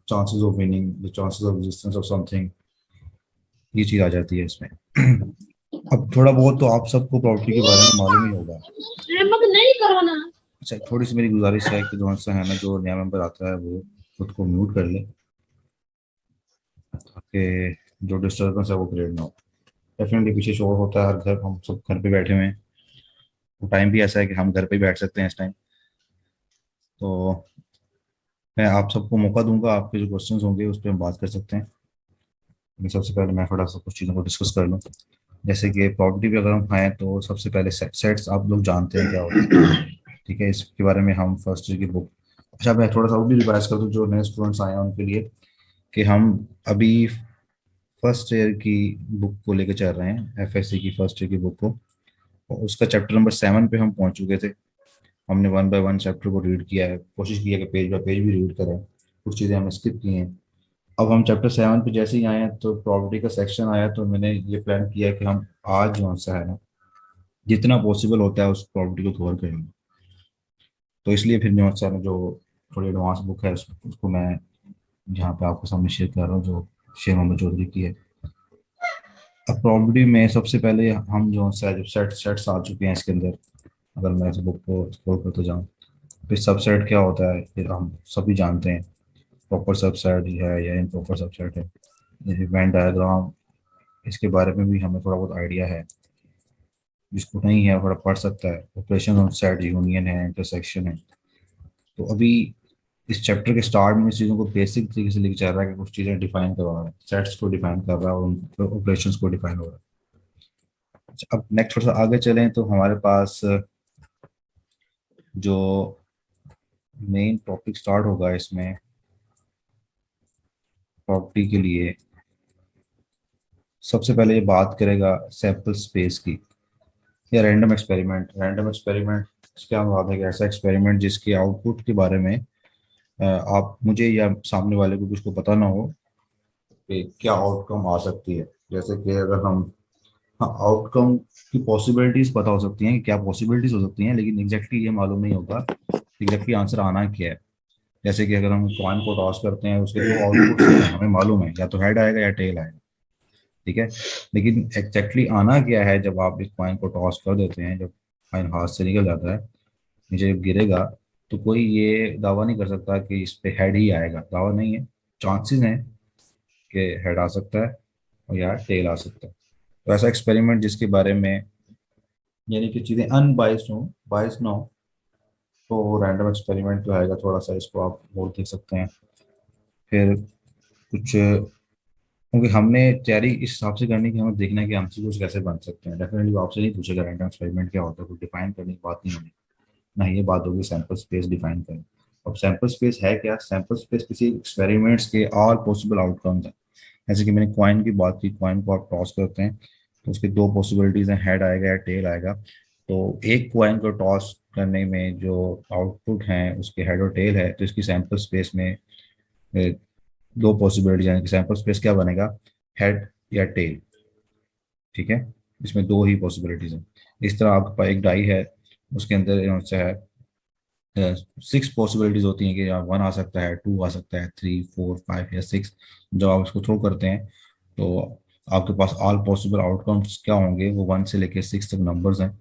Chances of winning, the chances of existence of something, ये चीज़ आ जाती है इसमें। अब थोड़ा बहुत तो आप सबको प्रॉपर्टी के बारे में मालूम ही होगा। नमक नहीं करवाना। अच्छा, थोड़ी सी मेरी गुजारिश है कि जो सा है ना, जो नया मेंबर आता है वो खुद को म्यूट कर ले, ताकि जो डिस्टर्बेंस है वो क्रिएट ना हो। डेफिनेटली पीछे शोर होता है, हर घर, हम सब घर पे बैठे हुए हैं, वो टाइम भी ऐसा है कि हम घर पे ही बैठ सकते हैं इस टाइम। तो मैं आप सबको मौका दूंगा, आपके जो क्वेश्चंस होंगे उस पर हम बात कर सकते हैं। लेकिन सबसे पहले मैं थोड़ा सा कुछ चीज़ों को डिस्कस कर लूँ। जैसे कि प्रॉपर्टी पे अगर हम आए तो सबसे पहले सेट्स आप लोग जानते हैं क्या होते हैं, ठीक है? इसके बारे में हम फर्स्ट ईयर की बुक, अच्छा मैं थोड़ा सा और भी रिवाइज कर दूँ जो नए स्टूडेंट्स आए हैं उनके लिए, कि हम अभी फर्स्ट ईयर की बुक को लेकर चल रहे हैं, एफएससी की फर्स्ट ईयर की बुक को, और उसका चैप्टर नंबर 7 पे हम पहुंच चुके थे। हमने वन बाय वन चैप्टर को रीड किया है, कोशिश की है कि पेज बाय पेज भी रीड करें, कुछ चीज़ें हमने स्किप की हैं। अब हम चैप्टर 7 पे जैसे ही आए हैं तो प्रॉपर्टी का सेक्शन आया, तो मैंने ये प्लान किया कि हम आज जो सा है ना, जितना पॉसिबल होता है उस प्रॉपर्टी को कवर करेंगे। तो इसलिए फिर जो सा जो थोड़ी एडवांस बुक है उसको मैं यहाँ पे आपके सामने शेयर कर रहा हूँ, जो शेर मोहम्मद चौधरी की है। अब प्रॉपर्टी में सबसे पहले हम जो सा जब सेट्स आ चुके हैं इसके अंदर, अगर मैं इस बुक को एक्सप्लोर करते जाऊँ, फिर सबसेट क्या होता है फिर हम सभी जानते हैं। प्रॉपर सबसेट है या इम्प्रॉपर सबसेट है, ये वेन डायग्राम, इसके बारे में भी हमें थोड़ा बहुत आइडिया है। जिसको नहीं है वो थोड़ा पढ़ सकता है। ऑपरेशन ऑफ सेट, यूनियन है, इंटरसेक्शन है। तो अभी इस चैप्टर के स्टार्ट में इस चीज़ों को बेसिक तरीके से लेके चल रहा है कि कुछ चीज़ें डिफाइन करवा रहा है, सेट्स को डिफाइन कर रहा है और उन ऑपरेशंस को डिफाइन हो रहा है। अच्छा, अब नेक्स्ट थोड़ा सा आगे चलें तो हमारे पास जो मेन टॉपिक स्टार्ट होगा इसमें प्रॉपर्टी के लिए, सबसे पहले ये बात करेगा सैंपल स्पेस की, या रैंडम एक्सपेरिमेंट। रैंडम एक्सपेरिमेंट क्या बात है कि ऐसा एक्सपेरिमेंट जिसके आउटपुट के बारे में आप मुझे या सामने वाले को किसी को पता ना हो कि क्या आउटकम आ सकती है। जैसे कि अगर हम, हाँ, आउटकम की पॉसिबिलिटीज पता हो सकती हैं कि क्या पॉसिबिलिटीज हो सकती हैं, लेकिन एग्जैक्टली ये मालूम नहीं होगा एग्जैक्टली आंसर आना क्या है। जैसे कि अगर हम कॉइन को टॉस करते हैं, उसके दो आउटपुट्स हैं, हमें मालूम है या तो हेड आएगा या टेल आएगा, ठीक है? लेकिन एग्जैक्टली आना क्या है, जब आप एक कॉइन को टॉस कर देते हैं, जब कॉइन हाथ से निकल जाता है, नीचे जब गिरेगा, तो कोई ये दावा नहीं कर सकता कि इस पे हेड ही आएगा। दावा नहीं है, चांसेस हैं कि हेड आ सकता है और या टेल आ सकता है। तो ऐसा एक्सपेरिमेंट जिसके बारे में, यानी कि चीज़ें अनबाइस्ड हो, बाइस ना हो, तो रैंडम एक्सपेरिमेंट जो आएगा, थोड़ा सा इसको आप और देख सकते हैं। फिर कुछ, क्योंकि हमने तैयारी इस हिसाब से करनी कि हमें देखना है कि हमसे कुछ कैसे बन सकते हैं। डेफिनेटली वो आपसे नहीं पूछेगा रैंडम एक्सपेरिमेंट क्या होता है, कुछ डिफाइन करने की बात नहीं होगी ना, ये बात होगी सैंपल स्पेस डिफाइन करें। अब सैंपल स्पेस है क्या? सैंपल स्पेस किसी एक्सपेरिमेंट्स के ऑल पॉसिबल आउटकम्स है। जैसे कि मैंने कॉइन की बात की, कॉइन को आप टॉस करते हैं तो उसकी दो पॉसिबिलिटीज हैं, हेड आएगा या टेल आएगा। तो एक कॉइन को टॉस करने में जो आउटपुट हैं उसके हेड और टेल है, तो इसकी सैंपल स्पेस में दो पॉसिबिलिटी, यानी कि सैंपल स्पेस क्या बनेगा, हेड या टेल, ठीक है? इसमें दो ही पॉसिबिलिटीज हैं। इस तरह आपके पास एक डाई है, उसके अंदर से है 6 पॉसिबिलिटीज होती हैं कि या 1 आ सकता है, 2 आ सकता है, 3 4 5 या 6। जब आप उसको थ्रो करते हैं तो आपके पास ऑल पॉसिबल आउटकम्स क्या होंगे, वो 1 से लेकर 6 तक नंबर्स हैं।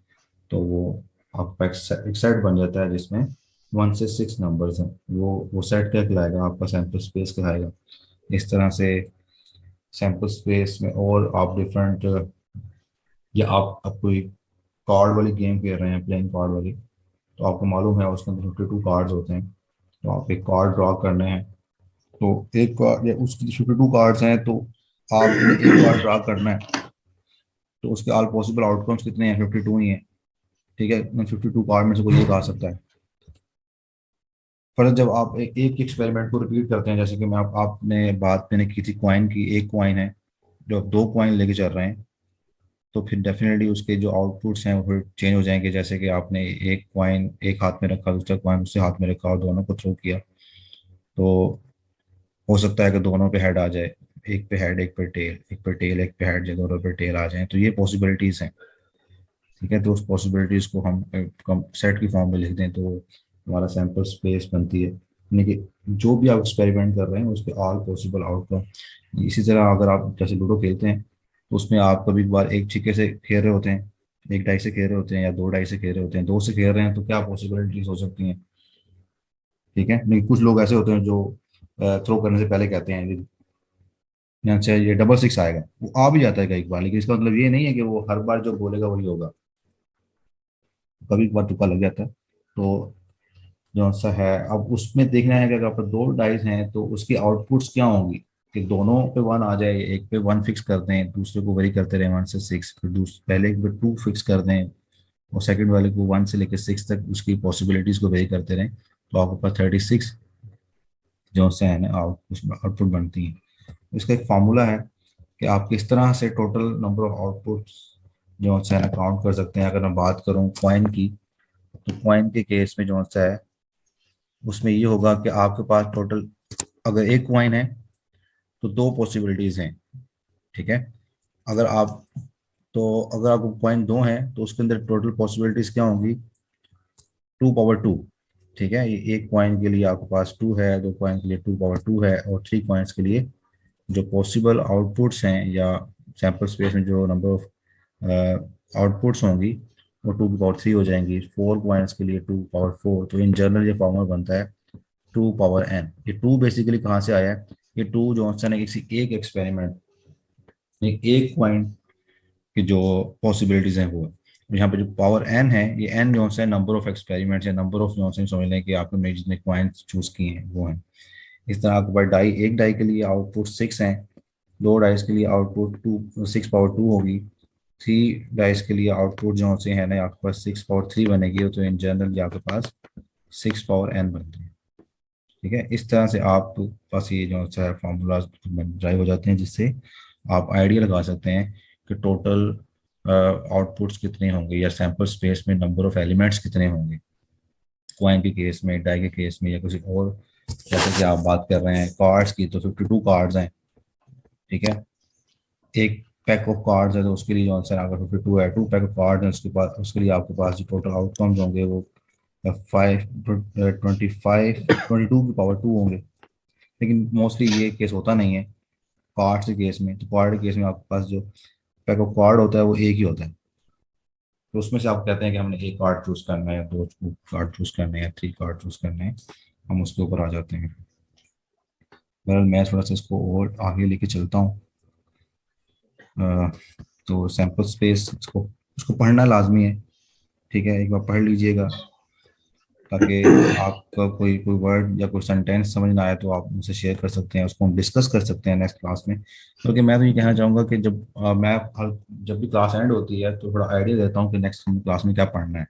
तो वो आपका एक सेट बन जाता है जिसमें 1 से 6 नंबर्स हैं। वो सेट क्या कहलाएगा, आपका सैंपल स्पेस कहलाएगा। इस तरह से सैंपल स्पेस में और आप डिफरेंट, या आप कोई कार्ड वाली गेम खेल रहे हैं, प्लेइंग कार्ड वाली, तो आपको मालूम है उसके अंदर 52 कार्ड्स होते हैं। तो आप एक कार्ड ड्रॉ करने हैं, तो एक कार्ड या उसकी 52 कार्ड्स हैं, तो आपने एक कार्ड ड्रॉ करना है, तो उसके ऑल पॉसिबल आउटकम्स कितने हैं? 52 ही हैं, ठीक है? 52 कार्ड में से कोई एक आ सकता है। पर जब आप एक एक्सपेरिमेंट को रिपीट करते हैं, जैसे कि मैं आपने बात मैंने की थी कॉइन की, एक कॉइन है, जो आप दो कॉइन लेके चल रहे हैं, तो फिर डेफिनेटली उसके जो आउटपुट्स हैं वो फिर चेंज हो जाएंगे। जैसे कि आपने एक कॉइन एक हाथ में रखा, दूसरा कॉइन दूसरे हाथ में रखा और दोनों को थ्रो किया, तो हो सकता है कि दोनों पे हेड आ जाए, एक पे हेड एक पे टेल, एक पे टेल एक पे हेड, या दोनों पे टेल आ जाए। तो ये पॉसिबिलिटीज हैं, ठीक है? तो उस पॉसिबिलिटीज को हम सेट की फॉर्म में लिख दें तो हमारा सैंपल स्पेस बनती है। यानी कि जो भी आप एक्सपेरिमेंट कर रहे हैं उसके ऑल पॉसिबल आउटकम। इसी तरह अगर आप जैसे लूडो खेलते हैं तो उसमें आप कभी कभार एक छिक्के से खेल रहे होते हैं, एक डाई से खेल रहे होते हैं, या दो डाई से खेल रहे होते हैं, दो से खेल रहे हैं, तो क्या पॉसिबिलिटीज हो सकती हैं। ठीक है, लेकिन कुछ लोग ऐसे होते हैं जो थ्रो करने से पहले कहते हैं यहाँ से ये डबल सिक्स आएगा, वो आ भी जाता है कई बार, लेकिन इसका मतलब ये नहीं है कि वो हर बार जो बोलेगा वही होगा, कभी कभार तुक्का लग जाता है। तो जो सा है, अब उसमें देखना है कि अगर आपके दो डाइस हैं तो उसकी आउटपुट्स क्या होंगी, कि दोनों पे वन आ जाए, एक पे वन फिक्स कर दें, दूसरे को वरी करते रहे वन से सिक्स, फिर पहले एक पे टू फिक्स कर दें और सेकंड वाले को वन से लेकर सिक्स तक उसकी पॉसिबिलिटीज को वेरी करते रहें, तो आपके पास 36 जो से है ना आउटपुट बनती है। इसका एक फार्मूला है कि आप किस तरह से टोटल नंबर ऑफ आउटपुट्स जो है ना काउंट कर सकते हैं। अगर मैं बात करूं कॉइन की, तो कॉइन के केस में जो सा है उसमें ये होगा कि आपके पास टोटल, अगर एक कॉइन है तो दो पॉसिबिलिटीज हैं। ठीक है, अगर आप तो अगर आपको कॉइन दो हैं तो उसके अंदर टोटल पॉसिबिलिटीज क्या होंगी, 2 पावर 2। ठीक है, ये एक कॉइन के लिए आपके पास टू है, दो कॉइन के लिए 2 पावर 2 है, और थ्री कॉइन्स के लिए जो पॉसिबल आउटपुट्स हैं या सैंपल स्पेस में जो नंबर ऑफ आउटपुट्स होंगी वो 2 की पावर 3 हो जाएंगी। फोर कॉइन्स के लिए 2 पावर 4। तो इन जनरल ये फॉर्मूला बनता है 2 पावर n। ये टू बेसिकली कहाँ से आया है, ये टू जॉनसन है किसी एक एक्सपेरिमेंट में एक पॉइंट की जो पॉसिबिलिटीज हैं वो है। और यहाँ पे जो पावर n है, ये n जो है नंबर ऑफ एक्सपेरिमेंट्स या नंबर ऑफ जो है समझ लें कि आपने जितने पॉइंट्स चूज किए हैं वो हैं। इस तरह आपके पास डाई, एक डाई के लिए आउटपुट 6 हैं, दो डाइस के लिए आउटपुट 6 पावर 2 होगी, थ्री डाइस के लिए आउटपुट जो से है ना आपके पास 6 पावर 3 बनेगी। तो इन जनरल आपके पास 6 पावर n बनती है। ठीक है, इस तरह से आप पास ये जो है फार्मूला ड्राइव हो जाते हैं, जिससे आप आइडिया लगा सकते हैं कि टोटल आउटपुट्स कितने होंगे या सैंपल स्पेस में नंबर ऑफ एलिमेंट्स कितने होंगे, क्वाइन के केस में, डाई के केस में, या किसी और। जैसे कि आप बात कर रहे हैं कार्ड्स की, तो 52 कार्ड्स हैं। ठीक है, एक पैक ऑफ कार्ड्स है तो उसके लिए जो आंसर अगर 52 है, 2 पैक ऑफ कार्ड्स है उसके पास, उसके लिए आपके पास जो टोटल आउटकम्स होंगे वो 22 की पावर 2 होंगे। लेकिन मोस्टली ये केस होता नहीं है कार्ड्स के केस में। तो कार्ड के केस में आपके पास जो पैक ऑफ कार्ड होता है वो एक ही होता है, तो उसमें से आप कहते हैं कि हमने एक कार्ड चूज करना है, दो कार्ड चूज करने हैं, थ्री कार्ड चूज करने हैं, हम उसके ऊपर आ जाते हैं। बहरहाल मैं थोड़ा सा इसको और आगे लेके चलता हूँ। अ, तो सैंपल स्पेस इसको उसको पढ़ना लाजमी है। ठीक है, एक बार पढ़ लीजिएगा ताकि आपका कोई कोई वर्ड या कोई सेंटेंस समझ ना आए तो आप मुझसे शेयर कर सकते हैं, उसको हम डिस्कस कर सकते हैं नेक्स्ट क्लास में। क्योंकि मैं तो ये कहना चाहूँगा कि जब भी क्लास एंड होती है तो थोड़ा आइडिया देता हूँ कि नेक्स्ट क्लास में क्या पढ़ना है।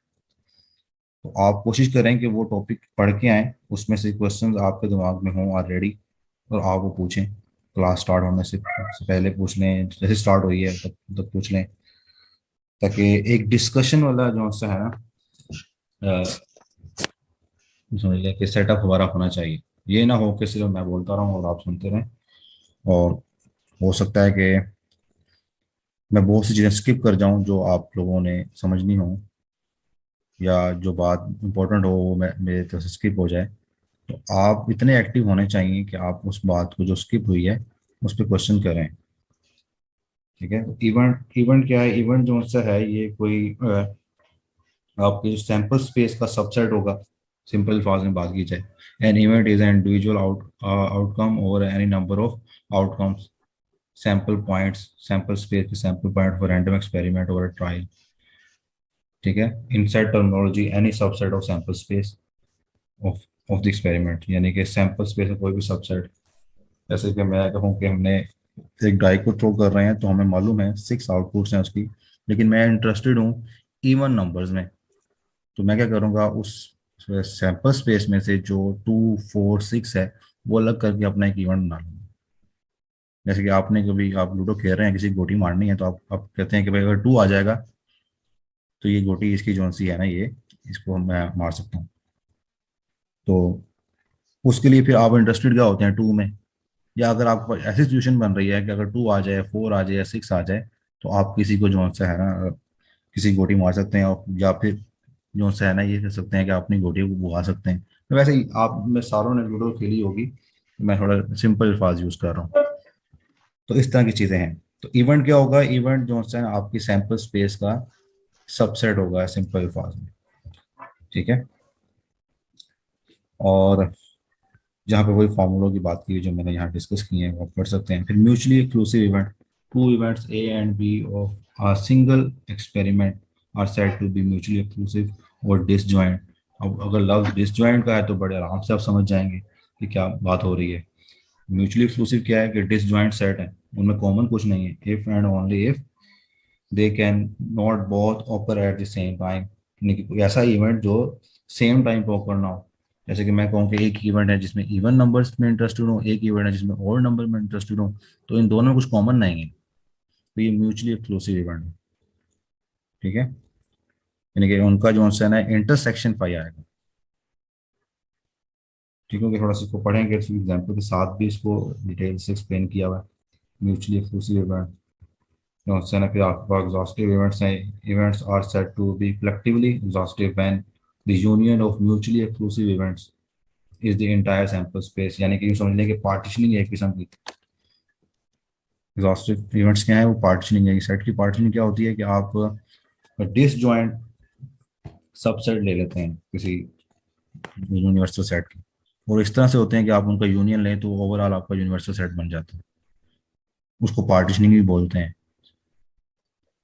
तो आप कोशिश करें कि वो टॉपिक पढ़ के आएँ, उसमें से क्वेश्चंस आपके दिमाग में हों ऑलरेडी, और आप वो पूछें। क्लास स्टार्ट होने से पहले पूछ लें, जैसे स्टार्ट हुई है तब तब पूछ लें, ताकि एक डिस्कशन वाला जो सा है ना, समझ लिया कि सेटअप हमारा होना चाहिए। ये ना हो कि सिर्फ मैं बोलता रहूँ और आप सुनते रहें, और हो सकता है कि मैं बहुत सी चीज़ें स्किप कर जाऊं जो आप लोगों ने समझनी हो, या जो बात इंपॉर्टेंट हो वो मेरे तरफ से स्किप हो जाए। तो आप इतने एक्टिव होने चाहिए कि आप उस बात को जो स्किप हुई है उस पर क्वेश्चन करें। ठीक है, इवेंट इवेंट क्या है, इवेंट जो सा है ये कोई आपके जो सैंपल स्पेस का सबसेट होगा। सिंपल अल्फाज में बात की जाए, an event is an individual outcome और any number of outcomes, sample points, sample space के sample point for random experiment और ट्रायल। ठीक है, inside terminology any subset of sample space of of the experiment, यानी कि sample space का कोई भी सबसेट। जैसे कि मैं कहूँ कि हमने एक डाई को थ्रो कर रहे हैं तो हमें मालूम है 6 आउटपुट्स हैं उसकी, लेकिन मैं इंटरेस्टेड हूँ इवन नंबर्स में। तो मैं क्या करूँगा, उस सैंपल स्पेस में से जो 2 4 6 है वो अलग करके अपना एक इवेंट बना लूंगा। जैसे कि आपने कभी, आप लूडो खेल रहे हैं, किसी की गोटी मारनी है, तो आप कहते हैं कि भाई अगर टू आ जाएगा तो ये गोटी इसकी जोन सी है ना, ये इसको मैं मार सकता हूँ। तो उसके लिए फिर आप इंटरेस्टेड क्या होते हैं टू में, या अगर आपके पास ऐसी सिचुएशन बन रही है कि अगर टू आ जाए, फोर आ जाए या सिक्स आ जाए, तो आप किसी को जो सा है ना, किसी की गोटी मार सकते हैं, और या फिर जो सा है ना ये कर सकते हैं कि अपनी गोटी को भुगा सकते हैं, वैसे ही आप में सारों ने लूडो खेली होगी, मैं थोड़ा सिंपल अल्फाज यूज कर रहा हूँ। तो इस तरह की चीजें हैं। तो इवेंट क्या होगा, इवेंट जो है आपकी सैंपल स्पेस का सबसेट होगा सिंपल अल्फाज में। ठीक है। और जहाँ पे वही फॉर्मूलों की बात की है जो मैंने यहाँ डिस्कस की है वो आप पढ़ सकते हैं। फिर mutually exclusive event, two events A and B of a single experiment are said to be mutually exclusive और डिसजॉइंट। अब अगर लफ्ज डिसजॉइंट का है तो बड़े आराम से आप समझ जाएंगे कि क्या बात हो रही है। म्यूचुअली एक्सक्लूसिव क्या है कि डिसजॉइंट सेट है, उनमें कॉमन कुछ नहीं है। If and only if they can not both occur at the same time, यानी कि कोई ऐसा इवेंट जो सेम टाइम पे ऑकर ना हो। जैसे कि मैं कहूँ कि एक इवेंट है जिसमें इवन नंबर्स में इंटरेस्टेड हो, एक इवेंट है जिसमें ऑड नंबर में इंटरेस्टेड हो, तो इन दोनों में कुछ कॉमन नहीं है, तो ये म्यूचुअली एक्सक्लूसिव इवेंट है। ठीक है। यानी कि उनका जो है ना इंटरसेक्शन पाई आएगा। ठीक है कि थोड़ा सा इसको पढ़ेंगे तो एग्जाम्पल के साथ भी इसको डिटेल से एक्सप्लेन किया हुआ है। म्यूचुअली एक्सक्लूसिव इवेंट जो है ना, फिर आपके पास एग्जॉस्टिव इवेंट्स हैं। Events are said to be collectively exhaustive when the union of mutually exclusive events is the entire sample space, यानी कि यूँ समझ लें कि पार्टीशनिंग है एक किस्म की। एग्जॉस्टिव इवेंट्स क्या है, वो पार्टीशनिंग है। सेट की पार्टीशनिंग क्या होती है कि आप डिसजॉइंट सबसेट ले लेते हैं किसी यूनिवर्सल सेट की, और इस तरह से होते हैं कि आप उनका यूनियन लें तो ओवरऑल आपका यूनिवर्सल सेट बन जाता है। उसको पार्टीशनिंग भी बोलते हैं।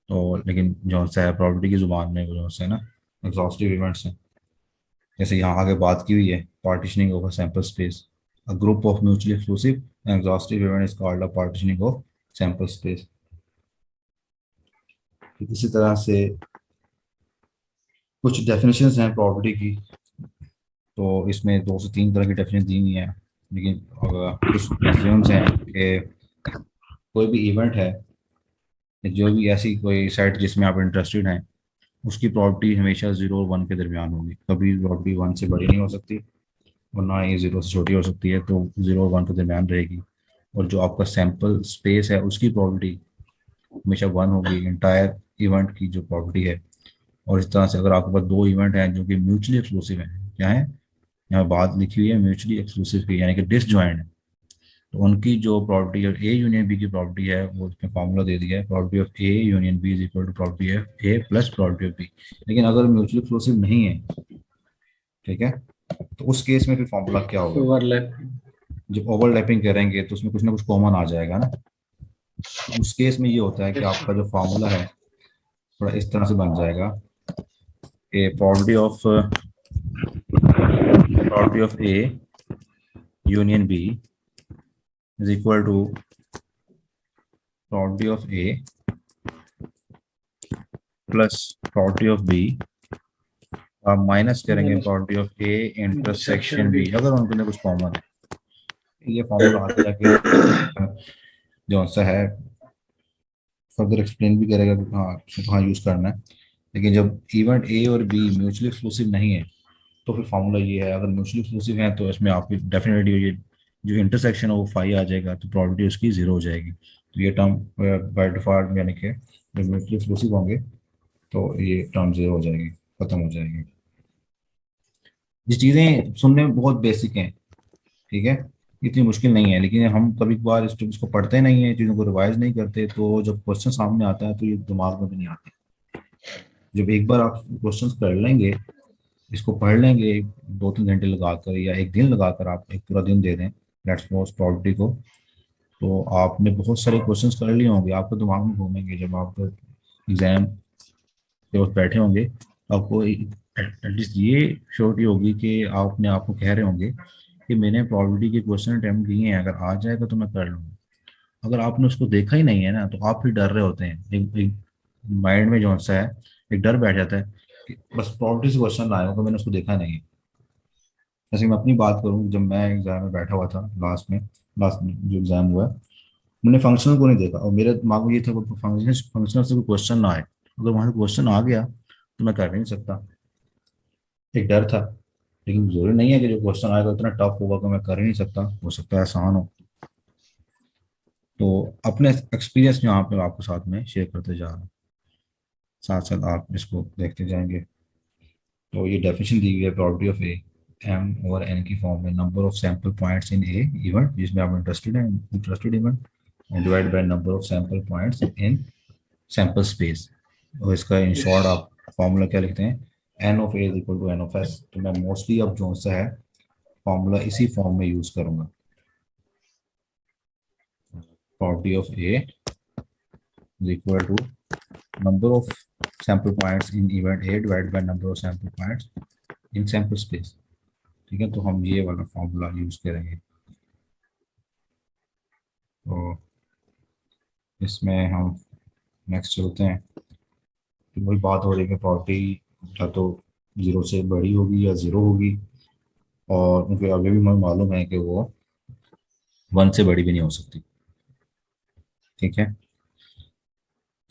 तो लेकिन जो है प्रॉपर्टी की जुबान में जो है ना एग्जॉस्टिव इवेंट्स हैं। जैसे यहाँ आगे बात की हुई है, partitioning of a sample space, a group of mutually exclusive and exhaustive event is called a partitioning of sample space. इसी तरह से कुछ डेफिनेशंस हैं प्रॉपर्टी की। तो इसमें दो से तीन तरह की डेफिनेशन दी हुई हैं, लेकिन कुछ एक्सियम्स हैं कि कोई भी इवेंट है, जो भी ऐसी कोई साइट जिसमें आप इंटरेस्टेड हैं, उसकी प्रॉपर्टी हमेशा 0 और 1 के दरमियान होगी। कभी प्रॉपर्टी 1 से बड़ी नहीं हो सकती और ना ही 0 से छोटी हो सकती है, तो 0 और 1 के दरमियान रहेगी। और जो आपका सैंपल स्पेस है उसकी प्रॉपर्टी हमेशा 1 होगी, इंटायर इवेंट की जो प्रॉपर्टी है। और इस तरह से अगर आपके पास दो इवेंट हैं जो कि म्यूचुअली एक्सक्लूसिव हैं, क्या है, यहाँ बात लिखी हुई है म्यूचुअली एक्सक्लूसिव की, यानी कि डिसजॉइंट है, तो उनकी जो प्रॉपर्टी है ए यूनियन बी की प्रॉपर्टी है, वो उसमें फॉर्मूला दे दिया है, property of A union B is equal to property of A plus property of B. लेकिन अगर म्यूचुअली एक्सक्लूसिव नहीं है, ठीक है, तो उस केस में फिर फॉर्मूला क्या होगा। ओवरलैप। जब ओवरलैपिंग करेंगे तो उसमें कुछ ना कुछ कॉमन आ जाएगा ना। तो उस केस में ये होता है कि आपका जो फॉर्मूला है थोड़ा इस तरह से बन जाएगा कि property of A union B is equal to property of A plus property of B, आप माइनस करेंगे property of A intersection B अगर उनके लिए कुछ कॉमन है। ये फॉर्मूला आगे जाके जो सा है फर्दर एक्सप्लेन भी करेगा कि हाँ इसको कहाँ यूज़ करना है। लेकिन जब इवेंट ए और बी म्यूचुअली एक्सक्लूसिव नहीं है, तो फिर फॉर्मूला ये है, अगर म्यूचुअली एक्सक्लूसिव है तो इसमें आपकी डेफिनेटली ये जो इंटरसेक्शन है वो 5 आ जाएगा, तो प्रॉपर्टी उसकी 0 हो जाएगी। तो ये टर्म बाय डिफॉल्ट यानी कि जब म्यूचुअली एक्सक्लूसिव होंगे तो ये टर्म 0 हो जाएगी, खत्म हो जाएगी। ये चीज़ें सुनने में बहुत बेसिक हैं, ठीक है, इतनी मुश्किल नहीं है, लेकिन हम कभी कभार इसको पढ़ते नहीं है, चीज़ों को रिवाइज नहीं करते, तो जब क्वेश्चन सामने आता है तो ये दिमाग में भी नहीं आते। जब एक बार आप क्वेश्चन कर लेंगे, इसको पढ़ लेंगे 2-3 घंटे लगाकर या एक दिन लगाकर, आप एक पूरा दिन दे दें लेट्स सपोज प्रॉपर्टी को, तो आपने बहुत सारे क्वेश्चंस कर लिए होंगे, आपके दिमाग में घूमेंगे। जब आप एग्जाम के वक्त बैठे होंगे तो आपको एटलीस्ट ये श्योरिटी होगी कि आप अपने आप को कह रहे होंगे कि मैंने प्रॉपर्टी के क्वेश्चन अटैम्प्ट किए हैं, अगर आ जाएगा तो मैं कर लूँगा। अगर आपने उसको देखा ही नहीं है ना, तो आप फिर डर रहे होते हैं। एक माइंड में जो सा है एक डर बैठ जाता है कि बस प्रॉपर्टी से क्वेश्चन लाया होगा, मैंने उसको देखा नहीं है। जैसे मैं अपनी बात करूँ, जब मैं एग्जाम में बैठा हुआ था लास्ट जो एग्जाम हुआ है, मैंने फंक्शनल को नहीं देखा और मेरे दिमाग में ये था कि फंक्शनल से कोई क्वेश्चन ना आए, अगर वहाँ से क्वेश्चन आ गया तो मैं कर नहीं सकता। एक डर था। लेकिन जरूरी नहीं है कि जो क्वेश्चन आएगा उतना टफ होगा कि मैं कर ही नहीं सकता, हो सकता है आसान हो। तो अपने एक्सपीरियंस यहाँ पे आपके साथ में शेयर करते जा रहा हूँ, साथ साथ आप इसको देखते जाएंगे। तो ये डेफिनेशन दी हुई है प्रॉपर्टी ऑफ ए, एम और एन की फॉर्म में number of sample points in A event जिसमें आप interested event and divide by number of sample points in sample space. और इसका इन शॉर्ट आप फॉर्मूला क्या लिखते हैं, N of A is equal to N of S. तो मैं मोस्टली अब जो सा है फॉर्मूला इसी फॉर्म में यूज करूंगा, property of A is equal to number of sample points in event A divide by number of sample points in sample space. ठीक है, तो हम ये वाला फॉर्मूला यूज करेंगे। तो इसमें हम नेक्स्ट चलते हैं। तो वही बात हो रही है कि प्रॉपर्टी या तो जीरो से बड़ी होगी या जीरो होगी, और उनके अभी भी हमें मालूम है कि वो वन से बड़ी भी नहीं हो सकती। ठीक है,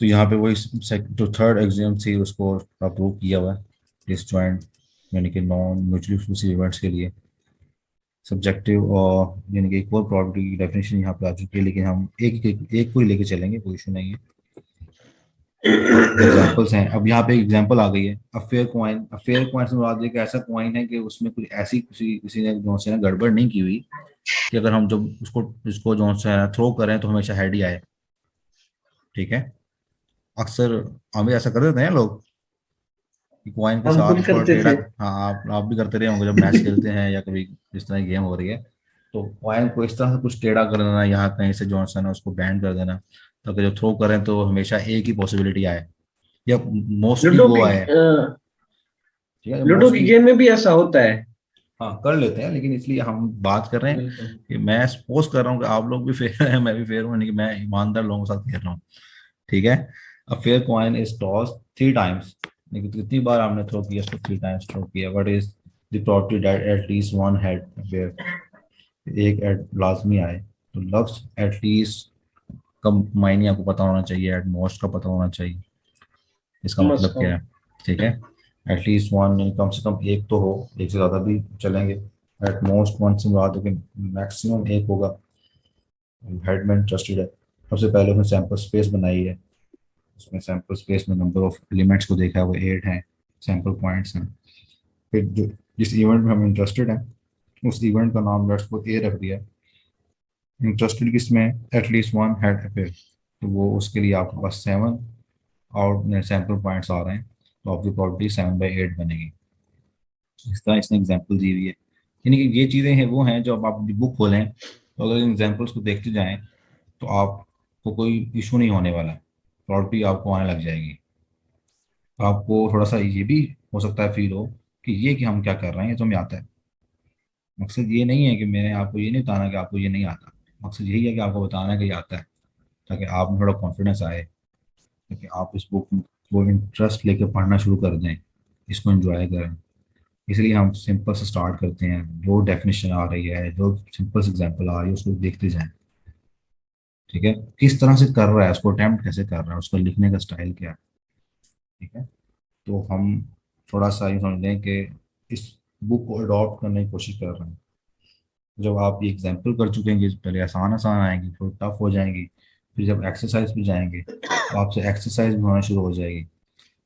तो यहाँ पे वही जो थर्ड एग्जाम थी उसको अप्रूव किया हुआ है डिसजॉइंट यानी कि नॉन म्यूचुअली एक्सक्लूसिव इवेंट्स के लिए। सब्जेक्टिव और यानी कि एक और प्रॉपर्टी की डेफिनेशन यहाँ पे आ चुकी है, लेकिन हम एक को ही लेके चलेंगे, कोई इशू नहीं है। एग्जाम्पल्स हैं, अब यहाँ पे एग्जाम्पल आ गई है अफेयर कॉइन। अफेयर कॉइन से मुराद है कि ऐसा कॉइन है कि उसमें कुछ ऐसी किसी किसी ने जो से ना गड़बड़ नहीं की हुई कि अगर हम जब उसको जो से थ्रो करें तो हमेशा हेड ही आए। ठीक है, अक्सर हम भी ऐसा कर देते हैं लोग कि कॉइन के हम साथ खुद उसको करते टेढ़ा। थे। हाँ, आप भी करते रहे होंगे जब मैच खेलते हैं या कभी इस तरह की गेम हो रही है, तो कॉइन को इस तरह से कुछ टेढ़ा कर देना, यहाँ कहीं से जॉनसन है उसको बैंड कर देना, ताकि जब थ्रो करें तो हमेशा एक ही पॉसिबिलिटी आए या मोस्टली लूडो वो की आए। ठीक है, लूडो की मोस्टली गेम में भी ऐसा होता है। हाँ कर लेते हैं, लेकिन इसलिए हम बात कर रहे हैं बिल्कुल। कि मैं सपोज कर रहा हूँ कि आप लोग भी फेयर हैं, मैं भी फेयर हूँ, यानी कि मैं ईमानदार लोगों के साथ खेल रहा हूँ। ठीक है, a fair coin is toss three times, लेकिन कितनी बार आपने थ्रो किया, इसको थ्री टाइम्स थ्रो किया। What is the probability that at least one head fair, एक एड लाजमी आए। तो लफ्ज एटलीस्ट का मायने आपको पता होना चाहिए, एट मोस्ट का पता होना चाहिए। इसका कम से मतलब क्या कम। है? ठीक है, एटलीस्ट वन यानी कम से कम एक तो हो, एक से ज़्यादा भी चलेंगे। एट मोस्ट वन से मुराद है कि मैक्सिमम एक होगा। हेडमैन ट्रस्टेड है, सबसे पहले उसने सैंपल स्पेस बनाई है, उसमें सैंपल स्पेस में नंबर ऑफ एलिमेंट्स को देखा है, वो 8 हैं, सैंपल पॉइंट्स हैं। फिर जो जिस इवेंट में हम इंटरेस्टेड हैं उस इवेंट का नाम लेट्स सपोज ए रख दिया। इंटरेस्टेड किसमें? एटलीस्ट वन हेड अपेयर, तो वो उसके लिए आपके पास 7 आउट सैंपल पॉइंट्स आ रहे हैं, तो आपकी प्रॉपर्टी 7/8 बनेगी। इस तरह इसने एग्जाम्पल दी हुई है, यानी कि ये चीज़ें हैं वो हैं जो अब आप बुक खोलें तो अगर इन एग्जाम्पल्स को देखते जाएं तो आपको कोई इशू नहीं होने वाला, प्रॉपर्टी आपको आने लग जाएगी। तो आपको थोड़ा सा ये भी हो सकता है फील हो कि ये कि हम क्या कर रहे हैं ये तो हमें आता है। मकसद ये नहीं है कि मैंने आपको ये नहीं बताना कि आपको ये नहीं आता, मकसद यही है कि आपको बताना है कि ये आता है, ताकि आप में थोड़ा कॉन्फिडेंस आए, ताकि आप इस बुक को इंटरेस्ट लेके पढ़ना शुरू कर दें, इसको एंजॉय करें। इसलिए हम सिंपल से स्टार्ट करते हैं, जो डेफिनेशन आ रही है, जो सिंपल से एग्जांपल आ रही है उसको देखते जाएं। ठीक है, किस तरह से कर रहा है, उसको अटेम्प्ट कैसे कर रहा है, उसका लिखने का स्टाइल क्या है। ठीक है, तो हम थोड़ा सा ये समझ लें कि इस बुक को अडॉप्ट करने की कोशिश कर रहे हैं। जब आप ये एग्जाम्पल कर चुकेंगे, पहले आसान आसान आएंगी, थोड़ी टफ हो जाएंगी, फिर जब एक्सरसाइज पे जाएंगे तो आपसे एक्सरसाइज भी होना शुरू हो जाएगी।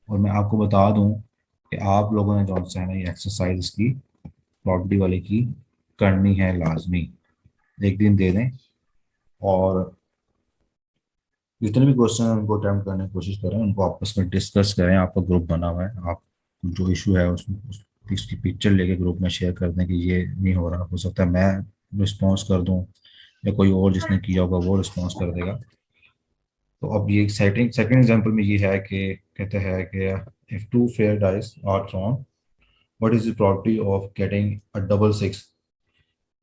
और मैं आपको बता दूं कि आप लोगों ने जो सा है ना ये एक्सरसाइज की प्रॉपर्टी वाले की करनी है लाजमी। एक दिन दे दें और जितने भी क्वेश्चन हैं उनको अटेम्प्ट करने की कोशिश करें, उनको आपस में डिस्कस करें। आपका ग्रुप बना हुआ है, आप जो इशू है उसकी पिक्चर लेके ग्रुप में शेयर कर दें कि ये नहीं हो रहा, हो सकता है मैं रिस्पॉन्स कर दूं या कोई और जिसने किया होगा वो रिस्पॉन्स कर देगा। तो अब ये सेकंड सेकंड एग्जांपल में ये है कि कहते हैं कि if two fair dice are thrown what is the probability of getting a double six.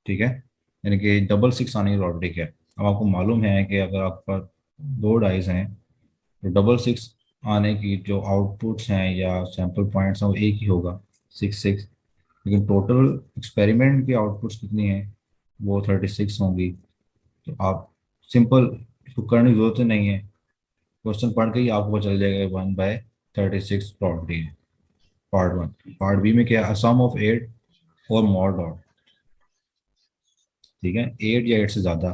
ठीक है, यानी कि डबल सिक्स आने की प्रोबेबिलिटी क्या है। अब आपको मालूम है कि अगर आपके पास दो डाइस हैं तो डबल सिक्स आने की जो आउटपुट्स हैं या सैंपल पॉइंट्स हैं वो एक ही होगा, 6 6। लेकिन टोटल एक्सपेरिमेंट की आउटपुट्स कितनी हैं, वो 36 होंगी। तो आप सिंपल इसको करने की जरूरत ही नहीं है, क्वेश्चन पढ़ के ही आपको पता चल जाएगा 1/36 प्रॉपर्टी है। Part one. पार्ट बी में क्या है, सम ऑफ 8 और मोर डॉट। ठीक है, 8 या 8 से ज़्यादा,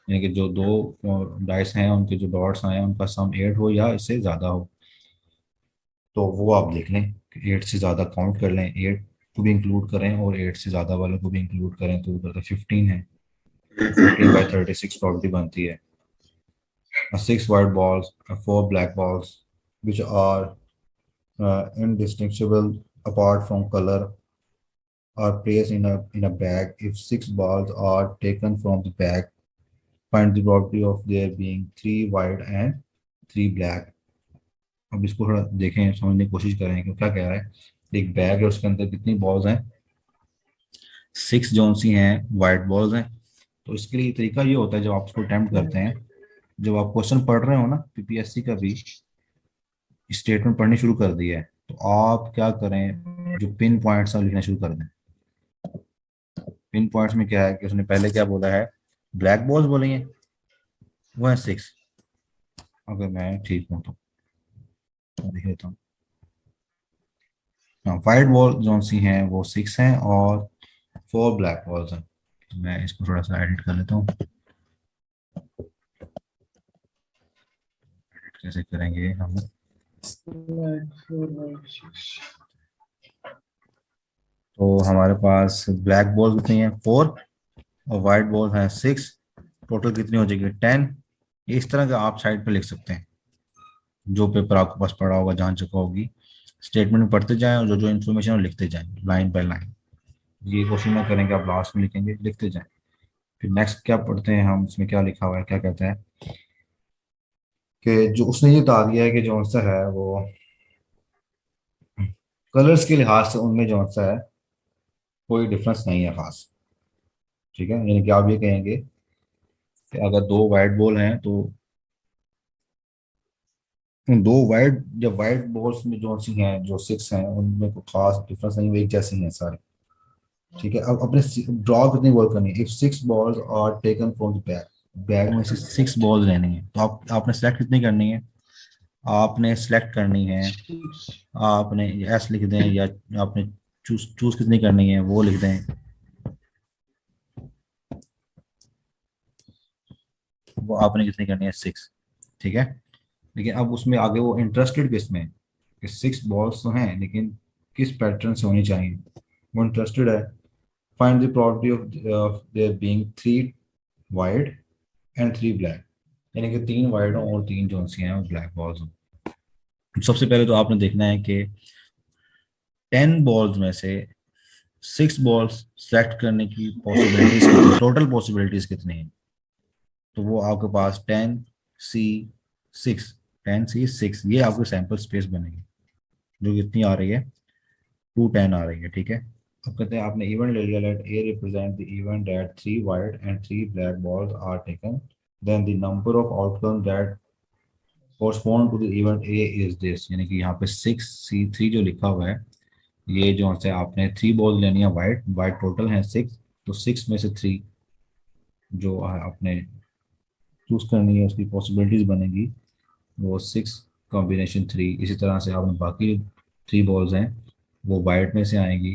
यानी कि जो दो डाइस हैं उनके जो डॉट्स आए हैं उनका सम 8 हो या इससे ज़्यादा हो, तो वो आप देख लें कि 8 से ज़्यादा काउंट कर लें, 8 को भी इंक्लूड करें और 8 से ज़्यादा वालों को भी इंक्लूड करें तो उधर तो 15 है, तो 15/36 प्रॉपर्टी बनती है। 6 white balls and 4 black balls which are indistinguishable apart from color are placed in a bag. If 6 balls are taken from the bag, find the probability of there being 3 white and 3 black. अब इसको थोड़ा देखें, समझने की कोशिश करें कि क्या कह रहा है। एक बैग है, उसके अंदर कितनी बॉल्स हैं, 6 जौन सी हैं वाइट बॉल्स हैं। तो इसके लिए तरीका ये होता है, जब आप उसको अटेम्प्ट करते हैं, जब आप क्वेश्चन पढ़ रहे हो ना, पीपीएससी का भी स्टेटमेंट पढ़नी शुरू कर दी है, तो आप क्या करें, जो पिन पॉइंट्स हैं लिखना शुरू कर दें। पिन पॉइंट्स में क्या है कि उसने पहले क्या बोला है, ब्लैक बॉल्स बोलेंगे, वो है 6। अगर मैं ठीक हूँ तो देख लेता हूँ। हाँ, वाइट बॉल जो सी हैं वो 6 हैं और 4 ब्लैक बॉल्स हैं। तो मैं इसको थोड़ा सा एडिट कर लेता हूँ। एडिट कैसे करेंगे हम, तो हमारे पास ब्लैक बॉल कितनी है 4 और वाइट बॉल है 6, टोटल कितनी हो जाएगी 10। इस तरह का आप साइड पे लिख सकते हैं, जो पेपर आपके पास पड़ा होगा, जहाँ जगह होगी, स्टेटमेंट में पढ़ते जाएं और जो जो इन्फॉर्मेशन है लिखते जाएं लाइन बाय लाइन। ये क्वेश्चन में करेंगे, आप लास्ट में लिखेंगे, लिखते जाएं। फिर नेक्स्ट क्या पढ़ते हैं हम, इसमें क्या लिखा हुआ है, क्या कहता है कि जो उसने ये बता दिया है कि जो सा है वो कलर्स के लिहाज से उनमें जो सा है कोई डिफरेंस नहीं है खास। ठीक है, यानी कि आप ये कहेंगे कि अगर 2 वाइट बॉल हैं तो उन 2 वाइट, जब वाइट बॉल्स में जो सी हैं जो 6 हैं उनमें कोई खास डिफरेंस नहीं, वो एक जैसी हैं सारी। ठीक है, अब अपने ड्रॉ कितनी बॉल करनी है, if 6 balls are taken from the bag, bag में से 6 बॉल्स लेनी है, तो आप आपने सेलेक्ट कितनी करनी है, आपने सेलेक्ट करनी है, आपने एस लिख दें या आपने चूज चूज कितनी करनी है वो लिख दें, वो आपने कितनी करनी है 6। ठीक है, लेकिन अब उसमें आगे वो इंटरेस्टेड किस में, कि 6 balls तो हैं लेकिन किस पैटर्न से होनी चाहिए, वो इंटरेस्टेड है। Find the probability of their being 3 white and 3 black, यानी कि 3 वाइट हो और 3 जो सी हैं वो ब्लैक बॉल्स हो। सबसे पहले तो आपने देखना है कि 10 बॉल्स में से 6 बॉल्स सेलेक्ट करने की पॉसिबिलिटीज कितनी, टोटल पॉसिबिलिटीज कितनी है। तो वो आपके पास 10C6, 10C6 ये आपकी सैंपल स्पेस बनेगी, जो कितनी आ रही है 210 आ रही है। ठीक है, अब कहते हैं आपने इवेंट ले लिया, let A represent the event that 3 white and 3 black balls are taken, then the number of outcome that correspond to the event A is this, यानी कि यहाँ पे 6C3 जो लिखा हुआ है, ये जो है आपने 3 बॉल लेनी है, वाइट वाइट टोटल है 6, तो 6 में से 3 जो आपने चूज करनी है उसकी पॉसिबिलिटीज बनेगी वो 6 कॉम्बिनेशन 3। इसी तरह से आपने बाकी 3 बॉल्स हैं वो वाइट में से आएंगी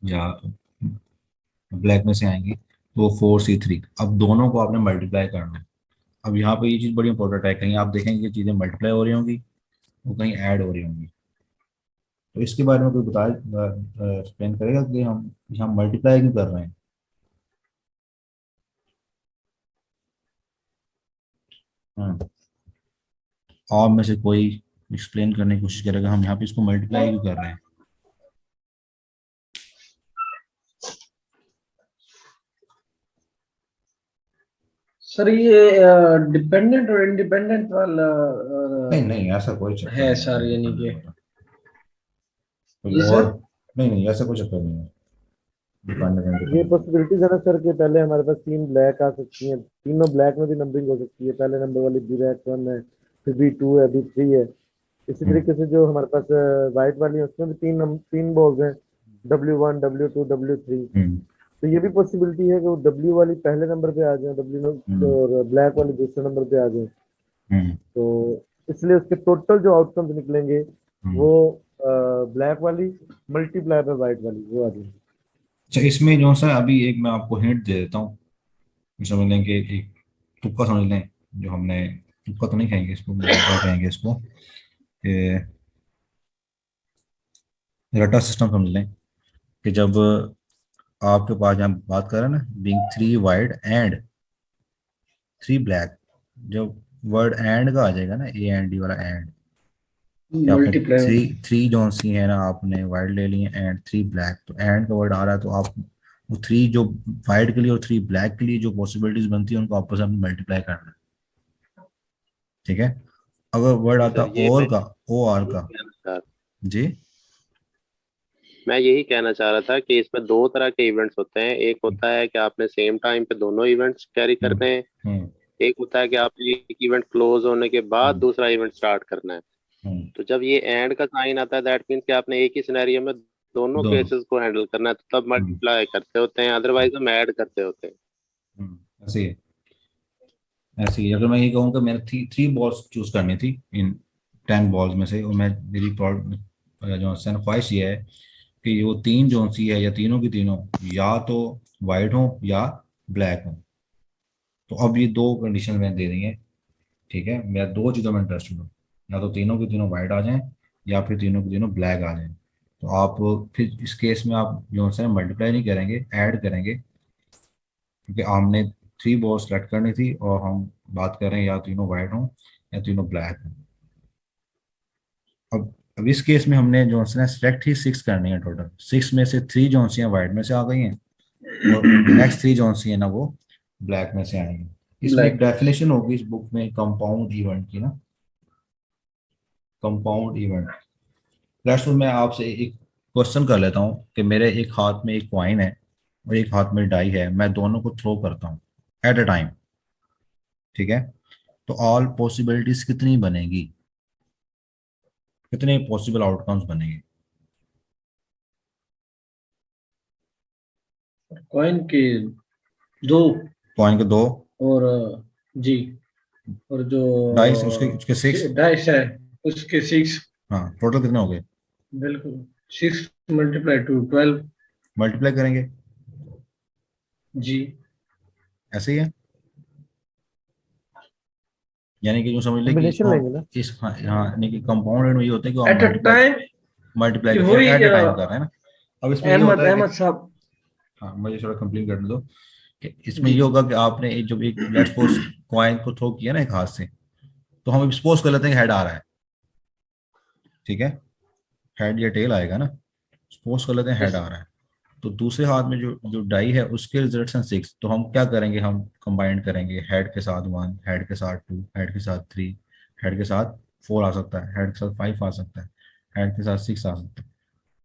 या ब्लैक में से आएंगी, तो वो 4C3। अब दोनों को आपने मल्टीप्लाई करना है। अब यहाँ पे ये चीज़ बड़ी इंपॉर्टेंट है, कहीं आप देखेंगे कि चीज़ें मल्टीप्लाई हो रही होंगी, वो कहीं ऐड हो रही होंगी, तो इसके बारे में कोई बताए, एक्सप्लेन करेगा कि हम यहाँ मल्टीप्लाई क्यों कर रहे हैं। हाँ, आप में से कोई एक्सप्लेन करने की कोशिश करेगा हम यहाँ पे इसको मल्टीप्लाई क्यों कर रहे हैं। सर ये डिपेंडेंट और इंडिपेंडेंट वाला नहीं नहीं, ऐसा कोई चक्कर है नहीं सर, है, यानी कि डिपेंडेंट होता कोई जी और। सर। नहीं नहीं, ऐसा कोई चक्कर नहीं है, डिपेंडेंट ये इंडिपेंडेंट। पॉसिबिलिटीज है ना सर कि पहले हमारे पास 3 ब्लैक आ सकती हैं, तीनों ब्लैक में भी नंबरिंग हो सकती है, पहले नंबर वाली B-1 है, फिर B2 है, B3 है। इसी हम्म तरीके से जो हमारे पास वाइट वाली है उसमें भी तीन बॉल्स हैं, W1 W2 W3। हम्म तो ये भी पॉसिबिलिटी है कि वो W वाली पहले नंबर पे आ जाए, हम्म और ब्लैक वाली दूसरे नंबर पे आ जाए। हम्म तो इसलिए उसके टोटल जो आउटकम्स निकलेंगे हम्म। वो ब्लैक वाली मल्टीप्लाई बाय वाइट वाली वो आ जाएगी। अच्छा, इसमें जो सा अभी एक मैं आपको हिंट दे देता हूँ, समझ लें कि एक तुक्का समझ लें, जो हमने तुक्का तो नहीं कहेंगे इसको, क्या कहेंगे इसको, कि रटा सिस्टम समझ लें। कि जब आपके पास जहाँ बात कर रहे हैं ना, बीइंग 3 वाइड एंड 3 ब्लैक, जब वर्ड एंड का आ जाएगा ना, ए एंड डी वाला एंड, कि आपने मल्टीप्लाई। थ्री थ्री जौन सी है ना, आपने वाइड ले लिए एंड 3 ब्लैक, तो एंड का वर्ड आ रहा है, तो आप वो 3 जो वाइड के लिए और 3 ब्लैक के लिए जो पॉसिबिलिटीज बनती है उनको आपस में मल्टीप्लाई करना है। ठीक है। अगर वर्ड जी आता सर, ये और मैं का, ओ आर यही का। कहना चाह जी। मैं यही कहना चाह रहा था कि इसमें दो तरह के इवेंट्स होते हैं। एक होता है कि आपने सेम टाइम पे दोनों इवेंट्स कैरी हम्म करने हैं। हम्म एक होता है कि आपने एक इवेंट क्लोज होने के बाद हम्म दूसरा इवेंट स्टार्ट करना है। हम्म, तो जब ये एंड का साइन आता है, दैट मीन्स कि आपने एक ही सिनेरियो में दोनों दोनों। केसेस को हैंडल करना है, तो तब हम्म मल्टीप्लाई करते होते हैं, अदरवाइज हम ऐड करते होते हैं। ऐसे ही है। ऐसे ही अगर मैं ये कहूँ कि मैंने थ्री थ्री बॉल्स चूज करनी थी इन 10 बॉल्स में से, और मैं मेरी जो है ना ख्वाहिश ये है कि ये वो तीन जोन सी है, या तीनों की तीनों या तो वाइट हो या ब्लैक हो। तो अब ये दो कंडीशन मैंने दे दी है। ठीक है, मैं दो चीज़ों में इंटरेस्टेड हूँ, या तो तीनों की तीनों वाइट आ जाएं, या फिर तीनों की तीनों ब्लैक आ जाएं। तो आप फिर इस केस में आप जो है मल्टीप्लाई नहीं करेंगे, ऐड करेंगे, क्योंकि हमने 3 बॉल सेलेक्ट करनी थी और हम बात कर रहे हैं या तीनों वाइट हों या तीनों ब्लैक हों। अब इस केस में हमने जो है सेलेक्ट ही 6 करनी है टोटल। 6 में से 3 जो सी हैं वाइट में से आ गई हैं, और नेक्स्ट 3 जो सी है ना वो ब्लैक में से आएंगी। इसमें एक ब्लैक। डेफिनेशन होगी इस बुक में कंपाउंड इवेंट की ना, कंपाउंड इवेंट। लेट्स मैं आपसे एक क्वेश्चन कर लेता हूँ कि मेरे एक हाथ में एक कॉइन है और एक हाथ में डाई है, मैं दोनों को थ्रो करता हूँ एट अ टाइम। ठीक है, तो ऑल पॉसिबिलिटीज कितनी बनेगी, कितने पॉसिबल आउटकम्स बनेंगे? कॉइन के दो। कॉइन के दो, और जी, और जो डाइस उसके उसके 6। डाइस है उसके 6। हाँ, टोटल कितने हो गए? बिल्कुल। 6 मल्टीप्लाई टू 12। मल्टीप्लाई करेंगे, जी। ऐसे ही है। यानी कि यूँ समझ ले कि कॉम्बिनेशन इसको लेंगे ना। इस, हाँ हाँ, यानी कि कंपाउंड में ये होता है कि आप at a multiply time. Multiply कि वही एट अ टाइम कर रहे हैं ना। अब इसमें ये होता अहमद है कि, अहमद साहब। हाँ मुझे थोड़ा कंप्लीट करने दो, कि इसमें जी। ये होगा कि आपने एक जब एक लेट्स सपोज कॉइन को थ्रो किया ना एक हाथ से, तो हम सपोज कर लेते हैं कि हेड आ रहा है। ठीक है, हेड या टेल आएगा ना, सपोज कर लेते हैं हेड यस। आ रहा है। तो दूसरे हाथ में जो जो डाई है उसके रिजल्ट हैं 6, तो हम क्या करेंगे, हम कंबाइन करेंगे हेड के साथ 1, हेड के साथ 2, हेड के साथ 3, हेड के साथ 4 आ सकता है, हेड के साथ 5 आ सकता है, हेड के साथ 6 आ सकता है।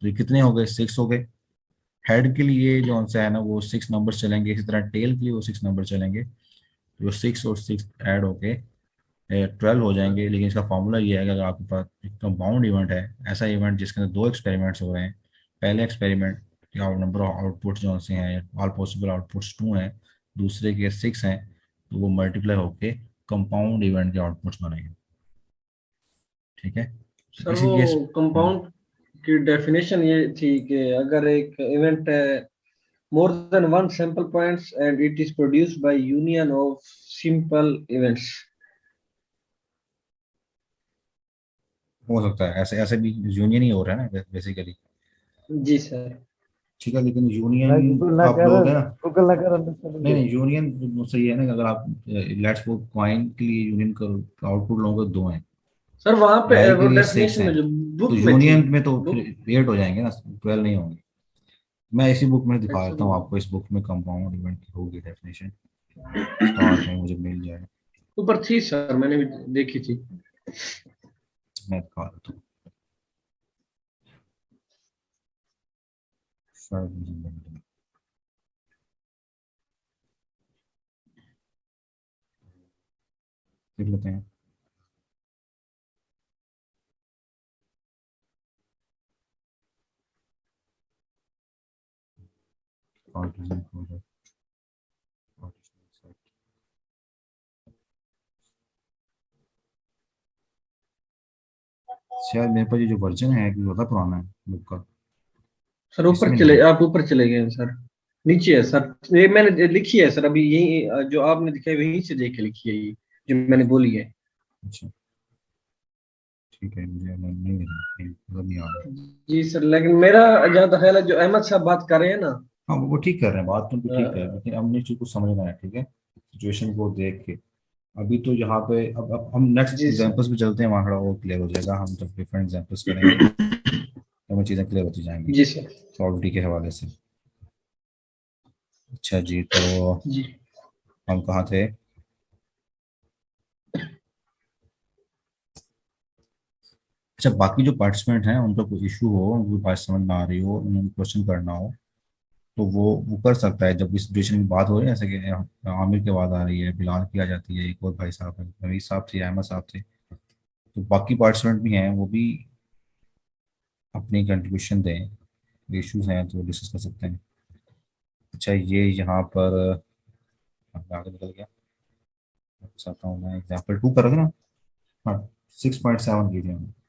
तो ये कितने हो गए, 6 हो गए। हेड के लिए जो आंसर है ना वो 6 नंबर चलेंगे, इसी तरह टेल के लिए वो 6 नंबर चलेंगे। तो 6 और 6 ऐड होके 12 हो जाएंगे। लेकिन इसका फॉर्मूला ये है कि अगर आपके पास एक कंपाउंड इवेंट है, ऐसा इवेंट जिसके अंदर दो एक्सपेरिमेंट्स हो रहे हैं, पहले एक्सपेरिमेंट के नंबर ऑफ आउटपुट्स जो से हैं, ऑल पॉसिबल आउटपुट्स 2 हैं, दूसरे के 6 हैं, तो वो मल्टीप्लाई होके कंपाउंड इवेंट के आउटपुट्स बनेंगे। ठीक है, तो सर इसी वो केस। कंपाउंड की डेफिनेशन ये थी कि अगर एक इवेंट है more than one sample points and it is produced by union of simple events. हो सकता है ऐसे, ऐसे भी यूनियन ही हो रहा है ना बेसिकली। जी सर। ठीक है, लेकिन यूनियन मैं गूगल ना आप कर, लोग है ना, गूगल ना कर अंडरस्टैंडिंग नहीं दे नहीं, रहा यूनियन सही है ना, कि अगर आप लेट्स वो कॉइन के लिए यूनियन करो, आउटपुट लोगों के 2 हैं, सर वहां पे डाई के वो लिए 6 डेफिनेशन हैं, में जो तो बुक में थी। यूनियन में तो फिर बुक 8 हो जाएंगे ना, 12 नहीं होंगे। मैं इसी बुक में दिखा देता हूँ एक्चुअली आपको, इस बुक में कंपाउंड इवेंट की होगी डेफिनेशन, स्टार्ट में मुझे मिल जाए, ऊपर थी सर, मैंने भी देखी थी। मैं दिखा देता हूँ, शायद मुझे मिल जाए। देख लेते हैं। Partition product, partition set। शायद मेरे पास ये जो वर्जन है कि ज़्यादा पुराना है बुक का, सर ऊपर इसमें नहीं चले, है। आप ऊपर चले गए हैं सर। नीचे है सर, ये मैंने लिखी है सर अभी, यही जो आपने दिखाई वहीं से देख के लिखी है ये, जो मैंने बोली है। अच्छा, ठीक है, मुझे नहीं नजर नहीं आ रहा। जी सर, लेकिन मेरा जहाँ तक ख्याल है जो अहमद साहब बात कर रहे हैं ना, हाँ वो ठीक कर रहे हैं, बात तो उनकी ठीक है, अ, लेकिन अब मुझे चीज को समझना है, ठीक है, सिचुएशन को देख के। अभी तो यहाँ पे अब हम नेक्स्ट जी सर। एग्जांपल्स पे चलते हैं, वहाँ थोड़ा वो क्लियर हो जाएगा, हम जब डिफरेंट एग्जांपल्स करेंगे तो हमें चीज़ें क्लियर होती जाएंगी जी सर। प्रॉपर्टी के हवाले से। अच्छा जी, तो जी हम कहाँ थे? अच्छा, बाकी जो पार्टिसिपेंट हैं उनका कोई इशू हो, उनको बात समझ ना आ रही हो, उन्हें क्वेश्चन करना हो, तो वो कर सकता है। जब इस सिचुएशन की बात हो रही है, जैसे कि आमिर की बात आ रही है, बिलाल की आ जाती है, एक और भाई साहब है, नवीद साहब थे, अहमद साहब थे, तो बाकी पार्टिसिपेंट भी हैं, वो भी अपनी कंट्रीब्यूशन दें। इश्यूज हैं तो डिस्कस कर सकते हैं। अच्छा, ये यहाँ पर आगे निकल गया, चाहता हूँ मैं एग्जाम्पल 2 कर रहा था ना। हाँ, 6.7 की थी हमने।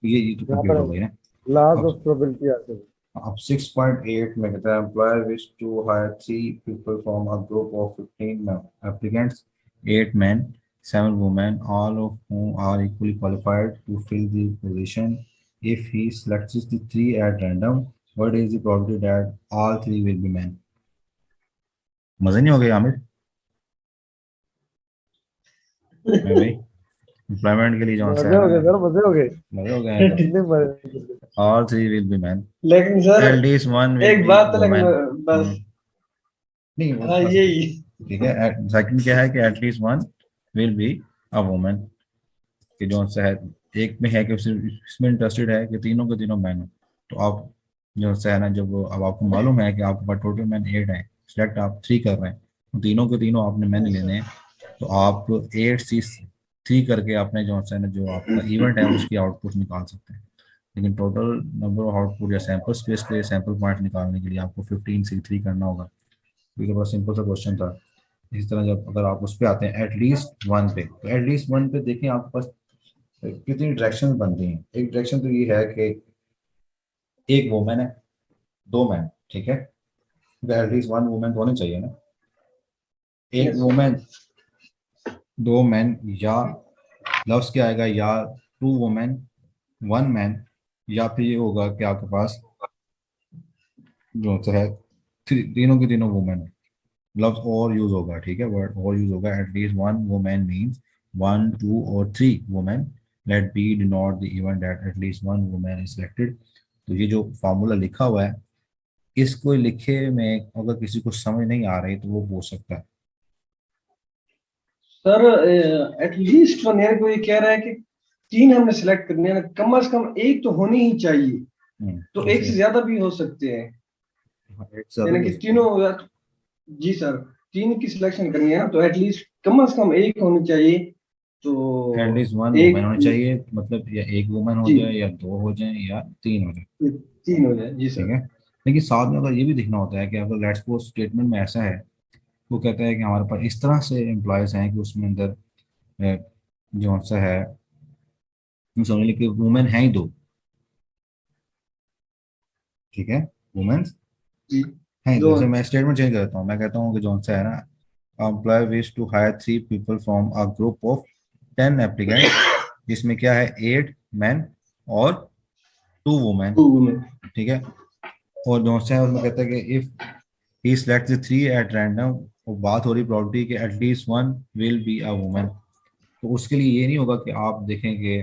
ये तो यहाँ कंप्लीट पर हो गई ना। लॉज अब ऑफ प्रोबेबिलिटी आते हैं। अब 6.8 में कहता है employer wish to hire 3 people from a group of 15 applicants, 8 men, 7 women, all of whom are equally qualified to fill the position. If he selects the three at random, what is the probability that all three will be men? मजे नहीं हो गए आमिर? है भाई, employment के लिए जो सा मजे है हो ना, गए सर, मजे हो गए। मजे हो गए हैं तो। कितने मजे। All three will be men. लेकिन sir At least one will एक be बात है, लेकिन woman. बस, हम्म, नहीं वो हाँ बस यही। ठीक है। सेकंड क्या है कि at least one will be a woman, कि जो है एक में है कि इसमें इंटरेस्टेड है कि तीनों के तीनों मैन हो, तो आप जो है ना, जब अब आपको मालूम है कि आपके पास टोटल मैन 8 है, सिलेक्ट आप 3 कर रहे हैं, तो तीनों के तीनों आपने मैन लेने हैं, तो आप 8 C 3 करके आपने जो है ना, जो आपका इवेंट है उसकी आउटपुट निकाल सकते हैं। लेकिन टोटल नंबर ऑफ आउटपुट या सैंपल स्पेस के सैंपल पॉइंट निकालने के लिए आपको 15 C 3 करना होगा। तो ये बड़ा सिंपल सा क्वेश्चन था। इसी तरह जब अगर आप उस पर आते हैं एटलीस्ट वन पे, तो एटलीस्ट वन पे देखिए आपके पास कितनी डायरेक्शन बनती हैं। एक डायरेक्शन तो ये है कि एक वुमेन है, 2 मैन, ठीक है, तो एटलीस्ट वन वुमेन तो होनी चाहिए ना। एक यस सर। वुमेन, 2 मैन, या लफ्स क्या आएगा, या 2 वुमेन 1 मैन, या फिर ये होगा कि आपके पास जो है तीनों की तीनों वुमेन। लफ्ज और यूज होगा, ठीक है, वर्ड और यूज होगा। एटलीस्ट वन वुमेन मीन्स 1, 2 और 3 women. Let B denote the event that at least one women is selected. तो ये जो फार्मूला लिखा हुआ है, इसको लिखे में अगर किसी को समझ नहीं आ रही तो वो पूछ सकता है। सर एटलीस्ट वन, यानी कोई कह रहा है कि तीन हमने सिलेक्ट करने हैं, कम से कम एक तो होनी ही चाहिए, तो एक जैसे से ज्यादा भी हो सकते हैं। एक से ज्यादा यानी भी हो कि सकता है। तीनों, जी सर, तीन की सिलेक्शन करनी है ना, तो एटलीस्ट कम से कम एक होनी चाहिए। तो एटलीस्ट वन वुमेन एक, होनी चाहिए, मतलब या एक वुमेन हो जी, जाए, या 2 हो जाए, या 3 हो जाए, तीन हो जाए, जी ठीक सर। है। लेकिन साथ में अगर ये भी देखना होता है कि अगर लेट्स सपोज स्टेटमेंट में ऐसा है, वो कहता है कि हमारे पास इस तरह से एम्प्लॉयज हैं कि उसमें अंदर जो सा है, यूं समझ लीजिए कि वुमेन है ही 2, ठीक है, वुमेन्स जी, हैं ही 2। दो जैसे हैं। मैं स्टेटमेंट चेंज करता हूँ, मैं कहता हूँ कि जो सा है ना, employ wish to hire 3 people from a group of 10 applicants, जिसमें क्या है 8 मैन और 2 वुमेन, टू वुमेन। ठीक है। और जो सा है उसमें कहता है कि if he select the 3 at random, और बात हो रही प्रॉपर्टी कि at least one will be a women, तो उसके लिए ये नहीं होगा कि आप देखें कि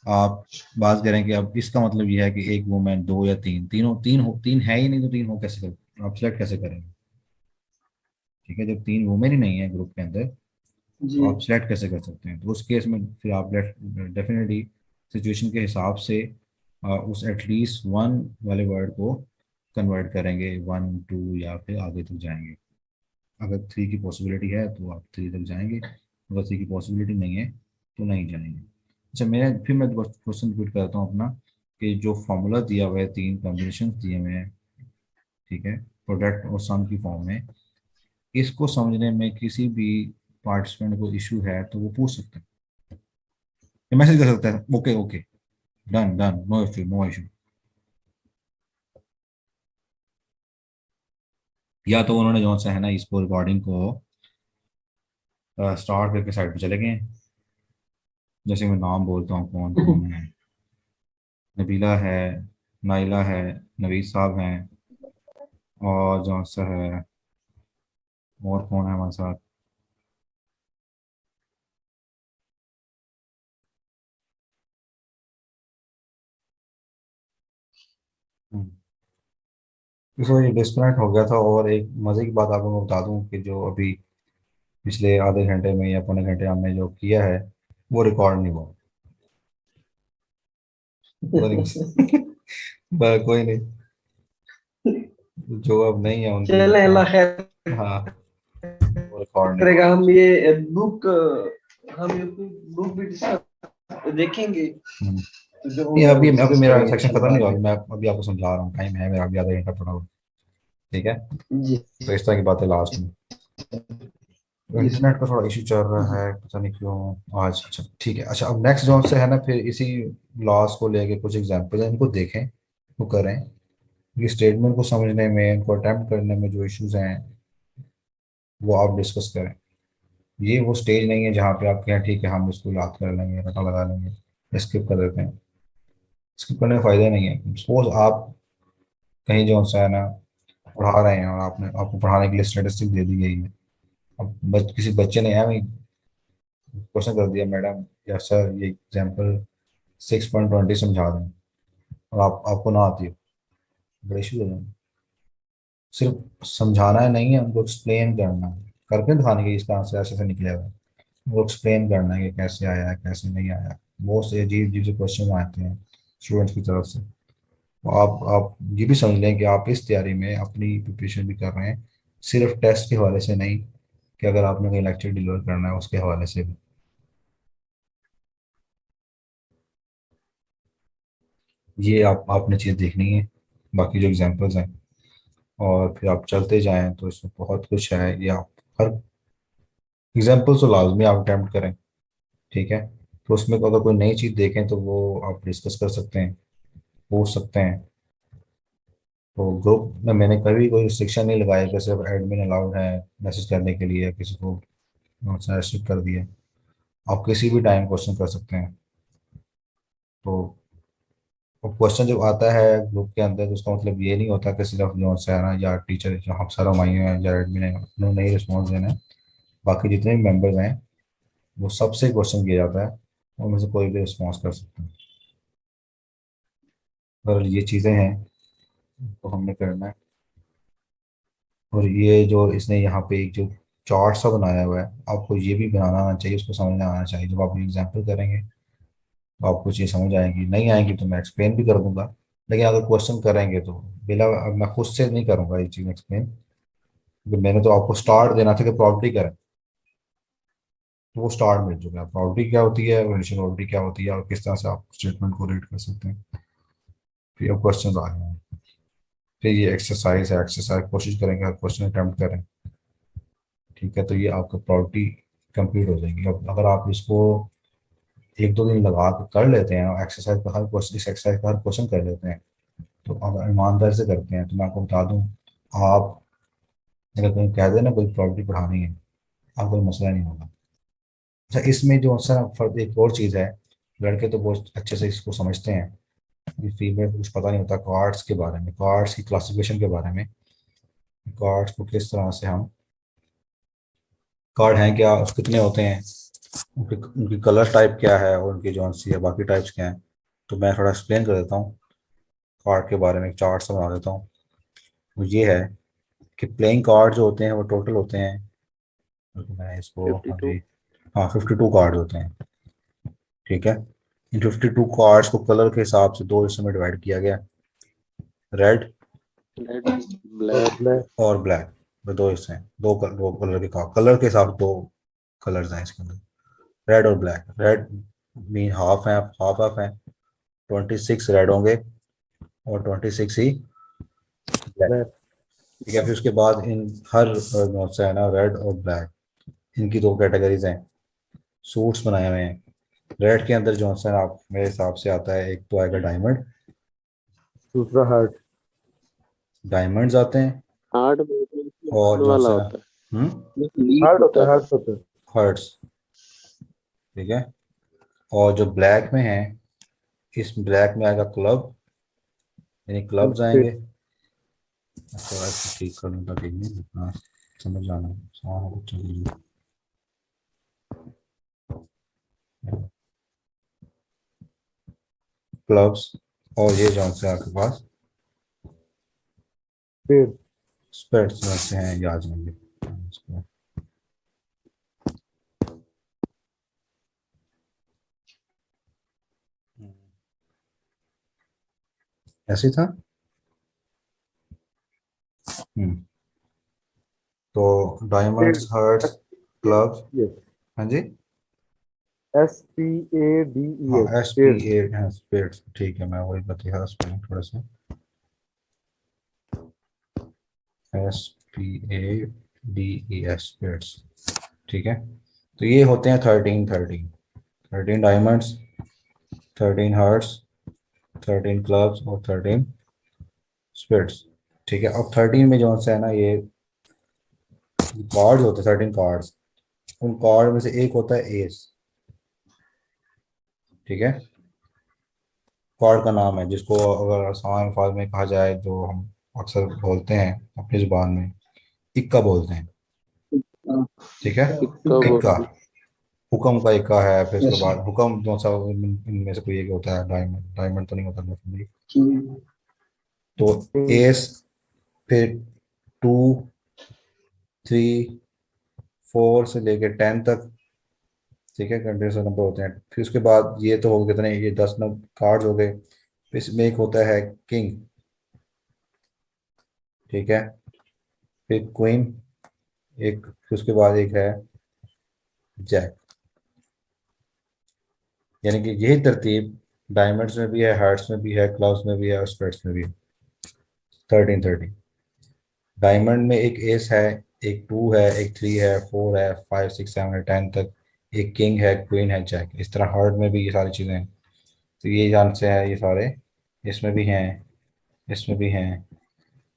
आप बात करें कि अब इसका मतलब ये है कि एक वुमेन, 2 या 3, तीनों 3 है ही नहीं, तो 3 हो कैसे कर, आप सिलेक्ट कैसे करेंगे, ठीक है, जब 3 वुमेन ही नहीं है ग्रुप के अंदर, जी, तो आप सिलेक्ट कैसे कर सकते हैं? तो उस केस में फिर आप डेफिनेटली सिचुएशन के हिसाब से उस एटलीस्ट वन वाले वर्ड को कन्वर्ट करेंगे 1, 2, या फिर आगे तक जाएंगे। अगर 3 की पॉसिबिलिटी है तो आप 3 तक जाएंगे, अगर 3 की पॉसिबिलिटी नहीं है तो नहीं जाएंगे। अच्छा, मैं क्वेश्चन रिपीट करता हूँ अपना, कि जो फॉर्मूला दिया हुआ है, 3 कॉम्बिनेशन दिए हुए हैं, ठीक है, प्रोडक्ट और सम की फॉर्म में, इसको समझने में किसी भी पार्टिसिपेंट को इशू है तो वो पूछ सकता है, मैसेज कर सकता है, okay okay, done done, no issue no issue, या तो उन्होंने जो सा है ना इसको रिकॉर्डिंग को स्टार्ट करके साइड पे चले गए हैं, जैसे मैं नाम बोलता हूँ कौन कौन है। नबीला है, नाइला है, नवीद साहब हैं, और जो सा है, और कौन है हमारे साथ। हम्म, इसको ये डिस्कनेक्ट हो गया था। और एक मज़े की बात आपको मैं बता दूं कि जो अभी पिछले आधे घंटे में या पौने घंटे हमने जो किया है वो रिकॉर्ड नहीं हुआ। पता नहीं पर कोई नहीं, जो अब नहीं है उनके लिए चले अल्लाह हाँ। खैर हाँ, वो रिकॉर्ड नहीं करेगा। हुआ। हम ये बुक भी डिस्कस देखेंगे, हम्म। तो जो ये होगा वो अभी अभी डिस्कस मेरा करेंगे सेक्शन खत्म इंशाल्लाह नहीं बाद हुआ, में। मैं अभी आपको समझा रहा हूँ, टाइम है मेरा अभी आधा घंटा पड़ा हुआ। ठीक है, जी तो इस तरह की बातें लास्ट में। तो जी इंटरनेट का थोड़ा इशू चल रहा जी। है, पता नहीं क्यों आज। अच्छा ठीक है, अच्छा अब नेक्स्ट जोन से है ना, फिर इसी लॉस को लेके कुछ एग्जांपल है, इनको देखें, वो करें। ये स्टेटमेंट को समझने में, इनको अटेम्प्ट करने में जो इश्यूज हैं वो आप डिस्कस करें। ये वो स्टेज नहीं है जहाँ पे आप कहें ठीक है हम इसको याद कर लेंगे, रटा लगा लेंगे, स्किप कर देते हैं। स्किप करने का फायदा नहीं है। सपोज आप कहीं जो सा है ना पढ़ा रहे हैं और आपने आपको पढ़ाने के लिए स्टेटिस्टिक दे दी गई है। अब किसी बच्चे ने है क्वेश्चन कर दिया, मैडम या सर ये एग्जाम्पल 6.20 समझा दें, और आपको ना आती हो, बड़े इशू हो जाएंगे। सिर्फ समझाना है नहीं है, उनको एक्सप्लेन करना है, करके दिखाने के इसका आंसर ऐसे से निकलेगा। वो एक्सप्लेन करना है कि कैसे आया है कैसे नहीं आया। बहुत से अजीब अजीब से क्वेश्चन आते हैं स्टूडेंट्स की तरफ से। तो आप ये भी समझ लें कि आप इस तैयारी में अपनी प्रिपरेशन भी कर रहे हैं, सिर्फ टेस्ट के हवाले से नहीं, कि अगर आपने कोई लेक्चर डिलीवर करना है उसके हवाले से भी। ये आपने चीज़ देखनी है। बाकी जो एग्जांपल्स हैं और फिर आप चलते जाएं तो इसमें बहुत कुछ है। ये आप हर एग्जांपल तो लाजमी आप अटैम्प्ट करें। ठीक है, तो उसमें अगर कोई नई चीज़ देखें तो वो आप डिस्कस कर सकते हैं, पूछ सकते हैं। तो ग्रुप में मैंने कभी कोई रिस्ट्रिक्शन नहीं लगाया कि सिर्फ एडमिन अलाउड है मैसेज करने के लिए, किसी को रेस्ट्रिक्ट कर दिया। आप किसी भी टाइम क्वेश्चन कर सकते हैं। तो क्वेश्चन जब आता है ग्रुप के अंदर तो उसका मतलब ये नहीं होता कि सिर्फ जो है ना या टीचर जो हम सर हमारे हैं या एडमिन है उन्होंने ही रिस्पॉन्स देना है। बाकी जितने भी मेंबर्स हैं वो सबसे क्वेश्चन किया जाता है, उनमें से कोई भी रिस्पॉन्स कर सकते हैं। अगर ये चीज़ें हैं तो हमने करना है। और ये जो इसने यहाँ पे एक जो चार्ट सा बनाया हुआ है, आपको ये भी बनाना आना चाहिए, उसको समझना आना चाहिए। जब आप एग्जाम्पल करेंगे तो आपको चीज़ समझ आएगी, नहीं आएंगी तो मैं एक्सप्लेन भी कर दूंगा। लेकिन अगर क्वेश्चन करेंगे तो बिला, अब मैं खुद से नहीं करूंगा ये चीज़ एक्सप्लेन, क्योंकि मैंने तो आपको स्टार्ट देना था कि प्रॉपर्टी करें, तो वो स्टार्ट मिल चुका है। प्रॉपर्टी क्या होती है, रिलेशन प्रॉपर्टी क्या होती है, और किस तरह से आप स्टेटमेंट को रीड कर सकते हैं। फिर अब क्वेश्चन आ गए हैं। फिर ये एक्सरसाइज है, एक्सरसाइज कोशिश करेंगे हर क्वेश्चन अटैम्प्ट करें। ठीक है, तो ये आपका प्रॉपर्टी कंप्लीट हो जाएगी। अब अगर आप इसको एक दो दिन लगा के कर लेते हैं, एक्सरसाइज का हर क्वेश्चन, इस एक्सरसाइज का हर क्वेश्चन कर लेते हैं, तो अगर ईमानदारी से करते हैं तो मैं आपको बता दूं, आप अगर कहीं कह देना कोई प्रॉपर्टी पढ़ानी है, आपको कोई मसला नहीं होगा। अच्छा, इसमें जो सर फर्क एक और चीज़ है, लड़के तो बहुत अच्छे से इसको समझते हैं, ये फीमेल को कुछ पता नहीं होता कार्ड्स के बारे में, कार्ड्स की क्लासिफिकेशन के बारे में। कार्ड्स को किस तरह से हम, कार्ड हैं क्या, कितने होते हैं, उनकी उनकी कलर टाइप क्या है, और उनकी जो सी है बाकी टाइप्स क्या हैं। तो मैं थोड़ा एक्सप्लेन कर देता हूँ कार्ड के बारे में, एक चार्ट सा बना देता हूँ। वो ये है कि प्लेइंग कार्ड जो होते हैं वो टोटल होते हैं, तो मैं इसको 52। अभी, हाँ 52 कार्ड होते हैं। ठीक है, इन 52 कार्ड्स को कलर के हिसाब से दो हिस्सों में डिवाइड किया गया, रेड रेड, और ब्लैक। ब्लैक। और ब्लैक। वो दो हिस्से हैं, दो कलर के कलर के हिसाब से दो कलर्स हैं इसके अंदर, रेड और ब्लैक। रेड मीन हाफ है, हाफ हाफ है, 26 रेड होंगे और 26 ही ब्लैक। ब्लैक। ठीक है, फिर उसके बाद इन हर नोट से है ना, रेड और ब्लैक, इनकी दो कैटेगरीज हैं, सूट्स बनाए हुए हैं। रेड के अंदर जो है आप मेरे हिसाब से आता है, एक तो आएगा डायमंड, दूसरा हार्ट। डायमंड्स आते हैं, हार्ड और जो वाला है होता ना है, लीफ हार्ट होता होता है, है। हार्ट होता है। हर्ट्स। ठीक है, और जो ब्लैक में है, इस ब्लैक में आएगा क्लब, यानी क्लब्स आएंगे। थोड़ा इसको ठीक कर लूँ ताकि ये हाँ समझ आना। हाँ चलिए, क्लब्स, और ये जो से आपके पास पेड़। स्पेड्स में से हैं, याद जाएंगे। ऐसे था। हम्म तो पेड़। Diamonds, hearts, clubs. यस। हाँ जी। हाँ SPADES एस पी पेड़। ए हाँ स्पेड्स, ठीक है, मैं वही बता रहा स्पेलिंग थोड़ा सा। SPADES स्पेड्स, ठीक है। तो ये होते हैं 13 डायमंड्स, 13 हर्ट्स, 13 क्लब्स और 13 स्पिरिट्स, ठीक है। अब 13 में जो सा है ना, ये कार्ड्स होते हैं, 13 कार्ड्स। उन कार्ड में से एक होता है एस, ठीक है। कार्ड का नाम है जिसको अगर आसान अल्फाज में कहा जाए, जो हम अक्सर बोलते हैं अपनी जुबान में, इक्का बोलते हैं, ठीक है। इक्का इक्का, बोलते हुक्म का इक्का है, फिर उसके Yes. बाद हुक्म जो सा इनमें से कोई एक होता है, डायमंड, डायमंड तो नहीं होता definitely। तो एस, फिर 2, 3, 4 से लेके 10 तक, ठीक है, कंटिन्यूस नंबर होते हैं। फिर उसके बाद ये तो हो गए कितने, ये 10 नंबर कार्ड्स हो गए। फिर इसमें एक होता है किंग, ठीक है, फिर क्वीन एक, फिर उसके बाद एक है जैक। यानी कि यही तरतीब डायमंड्स में भी है, हार्ट्स में भी है, क्लब्स में भी है और स्पेड्स में भी है। 13 13। डायमंड में एक एस है, एक 2 है, एक 3 है, 4 है, 5 6 7 है, 10 तक, एक किंग है, क्वीन है, जैक। इस तरह हार्ट में भी ये सारी चीज़ें हैं। तो ये जान से है ये सारे, इसमें भी हैं, इसमें भी हैं,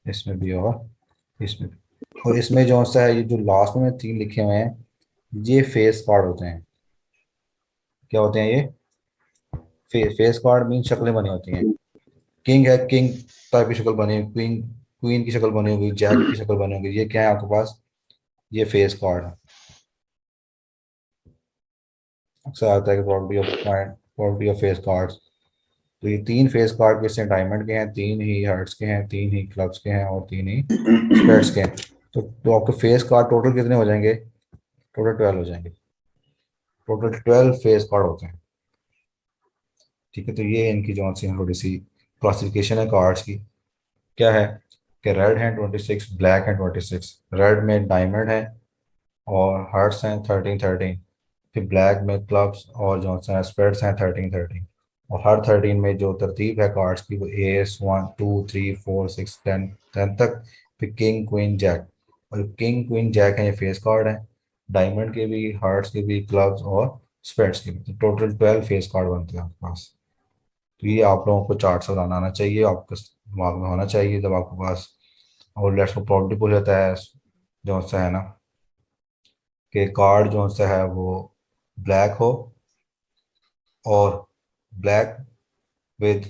इसमें भी, और इसमें भी। और इसमें जो सा है, ये जो लास्ट में 3 लिखे हुए हैं, ये फेस कार्ड होते हैं। क्या होते हैं ये? फेस कार्ड मीन शक्लें बनी होती हैं। किंग है, किंग टाइप की शक्ल बनी हुई, क्वीन क्वीन की शक्ल बनी होगी, जैक की शक्ल बनी होगी। ये क्या है आपके पास? ये फेस कार्ड है। अक्सर आता है कि property of point, property of face cards. तो ये 3 फेस कार्ड किससे? डायमंड के हैं, 3 ही हर्ट्स के हैं, 3 ही क्लब्स के हैं और 3 ही स्पेड्स के हैं। तो आपके फेस कार्ड टोटल कितने हो जाएंगे? टोटल 12 हो जाएंगे। टोटल 12 फेस कार्ड होते हैं, ठीक है। तो ये इनकी जो सी थोड़ी सी क्लासिफिकेशन है कार्ड्स की। क्या है कि रेड है 26, ब्लैक है 26। रेड में डायमंड है और हार्ट्स हैं 13 13। फिर ब्लैक में क्लब्स और जो सा स्पेड्स हैं 13 13। और हर 13 में जो तरतीब है कार्ड्स की, वो एस 1 2 3 4 6 10 तक। फिर किंग क्वीन जैक, और किंग क्वीन जैक है ये फेस कार्ड है, डायमंड के भी, हार्ट्स के भी, क्लब्स और स्पेड्स के भी। तो टोटल 12 फेस कार्ड बनते हैं आपके पास। तो ये आप लोगों को चार्ट से बनाना आना चाहिए, आपके दिमाग में होना चाहिए जब आपके पास। और लेट्स को प्रॉपर्टी बोल जाता है जो सा है ना, कि कार्ड जो सा है वो ब्लैक हो, और ब्लैक विद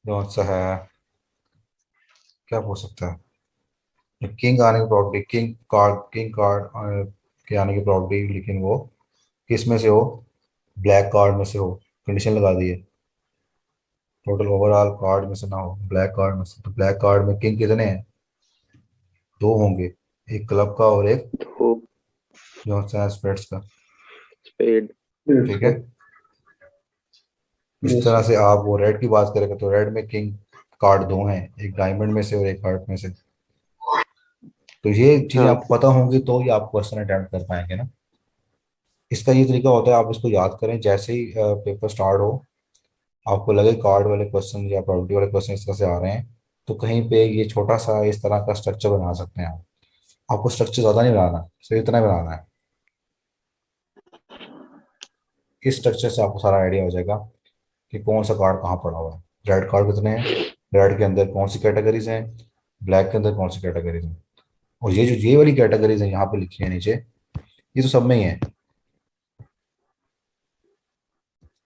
जो सा है, क्या हो सकता है, किंग आने की प्रॉपर्टी, किंग कार्ड के आने की प्रॉपर्टी, लेकिन वो किस में से हो? ब्लैक कार्ड में से हो। कंडीशन लगा दी है, टोटल ओवरऑल कार्ड में से ना हो, ब्लैक कार्ड में से। तो ब्लैक कार्ड में किंग कितने हैं? 2 होंगे, एक क्लब का और एक हो जो सा है स्पेड्स का, स्पेड। ठीक है। इस Yes. तरह से आप वो रेड की बात करेंगे तो रेड में किंग कार्ड 2 हैं, एक डायमंड में से और एक हार्ट में से। तो ये चीजें हाँ आपको पता होंगी तो ही आप क्वेश्चन अटेम्प्ट कर पाएंगे ना। इसका ये तरीका होता है, आप इसको याद करें जैसे ही पेपर स्टार्ट हो, आपको लगे कार्ड वाले क्वेश्चन या प्रॉपर्टी वाले क्वेश्चन इस तरह से आ रहे हैं, तो कहीं पे ये छोटा सा इस तरह का स्ट्रक्चर बना सकते हैं आप। आपको स्ट्रक्चर ज़्यादा नहीं बनाना, सिर्फ इतना ही बनाना है। इस स्ट्रक्चर से आपको सारा आइडिया हो जाएगा कि कौन सा कार्ड कहाँ पड़ा हुआ है। रेड कार्ड कितने हैं, रेड के अंदर कौन सी कैटेगरीज हैं, ब्लैक के अंदर कौन सी कैटेगरीज हैं। और ये जो ये वाली कैटेगरीज हैं यहाँ पे लिखी है नीचे, ये तो सब में ही है।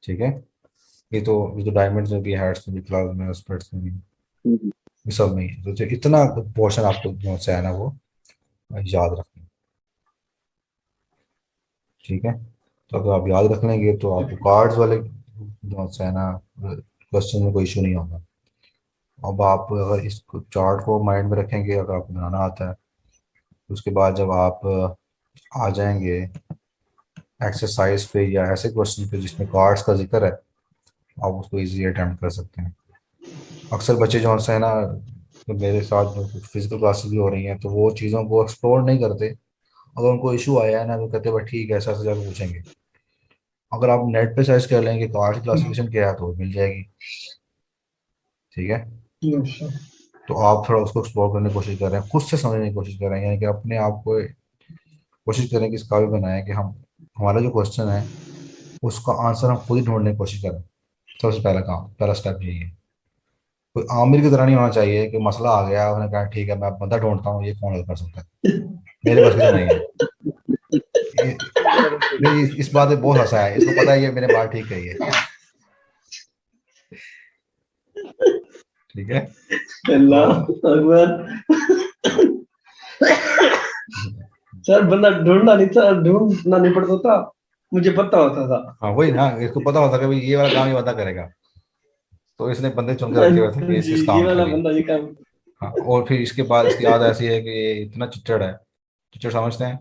ठीक है। ये तो डायमंड्स में भी, हेड्स में भी, क्लाउड में, स्प्रेड्स में भी, ये सब में ही है। तो जो इतना पोर्शन आपको जो है ना वो याद रखना है, ठीक है। तो अगर आप याद रख लेंगे तो आपको कार्ड्स वाले जो है ना क्वेश्चन में कोई इशू नहीं होगा। अब आप अगर इस चार्ट को माइंड में रखेंगे, अगर आपको बनाना आता है, तो उसके बाद जब आप आ जाएंगे एक्सरसाइज पे या ऐसे क्वेश्चन पे जिसमें कार्ड्स का जिक्र है, आप उसको इजीली अटेम्प्ट कर सकते हैं। अक्सर बच्चे जो है ना, तो मेरे साथ जो फिजिकल क्लासेस भी हो रही हैं, तो वो चीज़ों को एक्सप्लोर नहीं करते। अगर उनको इशू आया है ना, तो कहते हैं भाई ठीक है, ऐसा ऐसा जाकर पूछेंगे। अगर आप नेट पे सर्च कर लेंगे कार्ड क्लासिफिकेशन क्या है, तो मिल जाएगी, ठीक है। अच्छा। तो आप थोड़ा उसको एक्सप्लोर करने की कोशिश कर रहे हैं, खुद से समझने की कोशिश कर रहे हैं, यानी कि अपने आप को कोशिश करें कि इस काबिल बनाएं कि हम हमारा जो क्वेश्चन है उसका आंसर हम खुद ही ढूंढने की कोशिश करें। सबसे पहला काम, पहला स्टेप यही है। कोई आमिर की तरह नहीं होना चाहिए कि मसला आ गया, उन्होंने कहा ठीक है मैं बंदा ढूंढता हूँ, ये कौन हल कर सकता है, मेरे बस की तो नहीं है। ये इस बात पे बहुत हंसा है, इसको पता है ये मैंने बात ठीक कही है, ठीक है। अल्लाह तो अकबर। सर बंदा ढूंढना नहीं था, ढूंढना नहीं पड़ता था, मुझे पता होता था। हाँ वही ना, इसको पता होता कि भाई ये वाला काम ये बंदा करेगा, तो इसने बंदे चुन के हाँ रखे हुए थे कि जी, इस ये काम के वाला लिए। बंदा ये काम। हाँ, और फिर इसके बाद इसकी याद ऐसी है कि ये इतना चिच्चड़ है, चिच्चड़ समझते हैं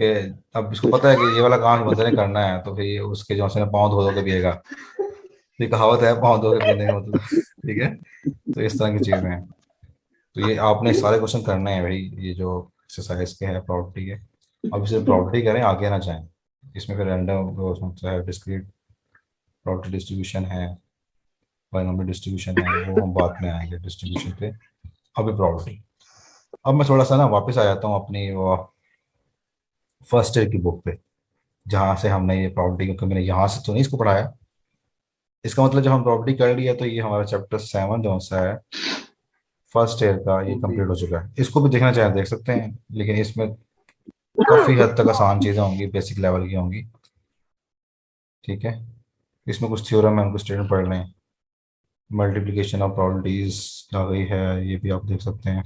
कि अब इसको पता है कि ये वाला काम इस बंदे ने करना है, तो फिर ये उसके जो है ना पाँव धो धो के पिएगा। ये कहावत है, पाँव धो के पीने का मतलब, ठीक है। तो इस तरह की चीज़ें हैं। तो ये आपने सारे क्वेश्चन करने हैं भाई, ये जो एक्सरसाइज के है प्रॉपर्टी के। अब इसे प्रॉपर्टी करें, आगे ना जाएं। इसमें फिर रैंडम है, डिस्क्रीट प्रॉपर्टी डिस्ट्रीब्यूशन है, बायनॉमियल डिस्ट्रीब्यूशन है, वो हम बाद में आएंगे डिस्ट्रीब्यूशन पे। अभी प्रॉपर्टी। अब मैं थोड़ा सा ना वापस आ जाता हूँ अपनी वो फर्स्ट ईयर की बुक पे, जहाँ से हमने ये प्रॉपर्टी, क्योंकि मैंने यहाँ से तो नहीं इसको पढ़ाया। इसका मतलब जब हम प्रॉपर्टी कर लिया तो ये हमारा चैप्टर 7 जो सा है फर्स्ट ईयर का, ये कंप्लीट हो चुका है। इसको भी देखना चाहे देख सकते हैं, लेकिन इसमें काफ़ी हद तक आसान चीज़ें होंगी, बेसिक लेवल की होंगी, ठीक है। इसमें कुछ थ्योरम है, उनको स्टूडेंट पढ़ लें। मल्टीप्लिकेशन ऑफ प्रॉपर्टीज आ गई है, ये भी आप देख सकते हैं।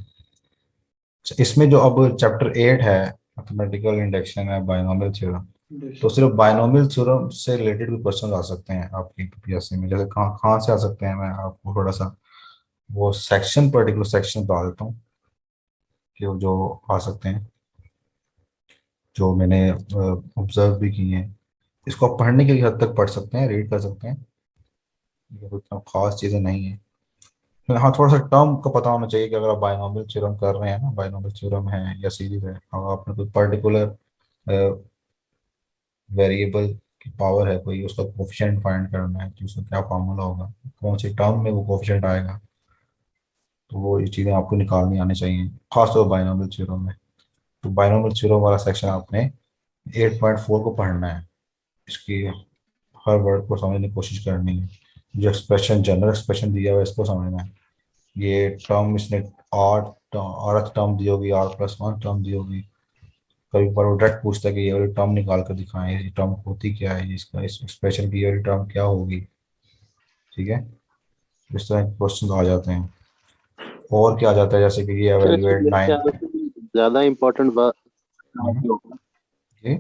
इसमें जो अब चैप्टर 8 है, मैथमेटिकल इंडक्शन है, बायनॉमियल थ्योरम। तो सिर्फ बायनॉमियल थ्योरम से रिलेटेड भी क्वेश्चन आ सकते हैं आपकी यूपीएससी में। जैसे कहाँ कहाँ से आ सकते हैं, मैं आपको थोड़ा सा वो सेक्शन, पर्टिकुलर सेक्शन बता देता हूँ कि वो जो आ सकते हैं, जो मैंने ऑब्जर्व भी किए हैं। इसको आप पढ़ने की हद तक पढ़ सकते हैं, रीड कर सकते हैं, ये कोई इतना खास चीज़ें नहीं है। लेकिन हाँ, थोड़ा सा टर्म का पता होना चाहिए कि अगर आप बायनॉमियल थ्योरम कर रहे हैं ना, बायनॉमियल थ्योरम है या सीरीज है, अगर आपने कोई पर्टिकुलर वेरिएबल की पावर है कोई, उसका कोफिशिएंट फाइंड करना है, तो उसका क्या फार्मूला होगा, कौन से टर्म में वो कोफिशिएंट आएगा, तो वो ये चीज़ें आपको निकालनी आनी चाहिए, खासतौर बायनॉमियल थ्योरम में। तो बायनॉमियल थ्योरम वाला सेक्शन आपने 8.4 को पढ़ना है। इसकी हर वर्ड को समझने की कोशिश करनी है। जो एक्सप्रेशन, जनरल एक्सप्रेशन दिया हुआ है, इसको समझना है। ये टर्म इसने आठ टर्म दी होगी, R+1 टर्म दी होगी। कभी पर वो डायरेक्ट पूछता है कि ये वाली टर्म निकाल कर दिखाएं, ये टर्म होती क्या है, इसका इस एक्सप्रेशन की ये वाली टर्म क्या होगी, ठीक है। इस तरह के क्वेश्चन आ जाते हैं। और क्या आ जाता है, जैसे कि ये सर इसमें एवेल्युएट मेरे 9। ख्याल से ज्यादा इम्पोर्टेंट बात जी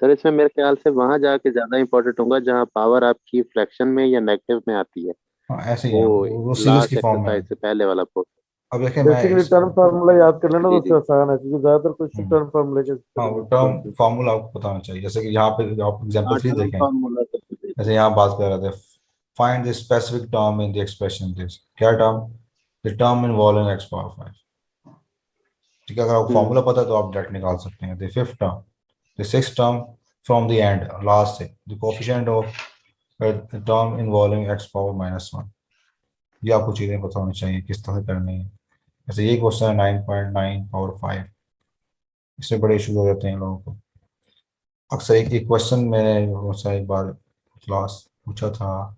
सर, इसमें मेरे ख्याल से वहां जाके ज्यादा इम्पोर्टेंट होगा जहाँ पावर आपकी फ्रैक्शन में या नेगेटिव में आती है। हाँ, ऐसे ही वो है, वो सीरीज की लास्ट फॉर्म में है। एक्सरसाइज से पहले वाला पोर्शन। अब देखिए मैं बेसिकली इस टर्म फार्मूला याद कर लेना तो जी उससे जी। आसान है, क्योंकि ज्यादातर क्वेश्चन हम्म, टर्म फार्मूले के हाँ, वो टर्म बनते हैं। फार्मूला आपको पता होना चाहिए। जैसे कि यहाँ पे आप एग्जांपल हाँ, 3 टर्म देखें, फार्मूला सबसे जैसे बेसिक। यहाँ बात कर रहे थे, find the specific term in the expression this, क्या term, the term involving x⁵। ठीक है, अगर आपको फार्मूला पता है तो आप डायरेक्ट निकाल सकते हैं। The fifth term, the sixth term from the end, last से, the coefficient of term involving x⁻⁻1। ये आपको चीज़ें पता होनी चाहिए किस तरह से करनी है। जैसे ये क्वेश्चन है 9.9 पावर 5, इससे बड़े इशू हो जाते हैं लोगों को। अक्सर एक एक क्वेश्चन मैंने बहुत सा एक बार क्लास पूछा था,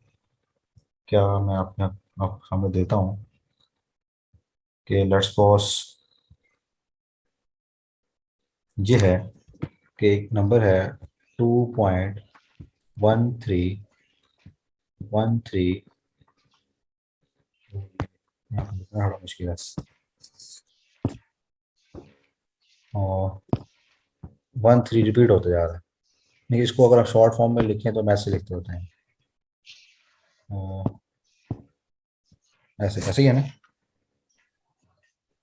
क्या मैं अपने आप सामने देता हूँ कि लेट्स सपोज ये है कि एक नंबर है 2.0 1 3 बड़ा मुश्किल है। और 1 3 रिपीट होते जा रहा है। नहीं, इसको अगर आप शॉर्ट फॉर्म में लिखें तो हम ऐसे लिखते होते हैं, और ऐसे ऐसे ही है ना,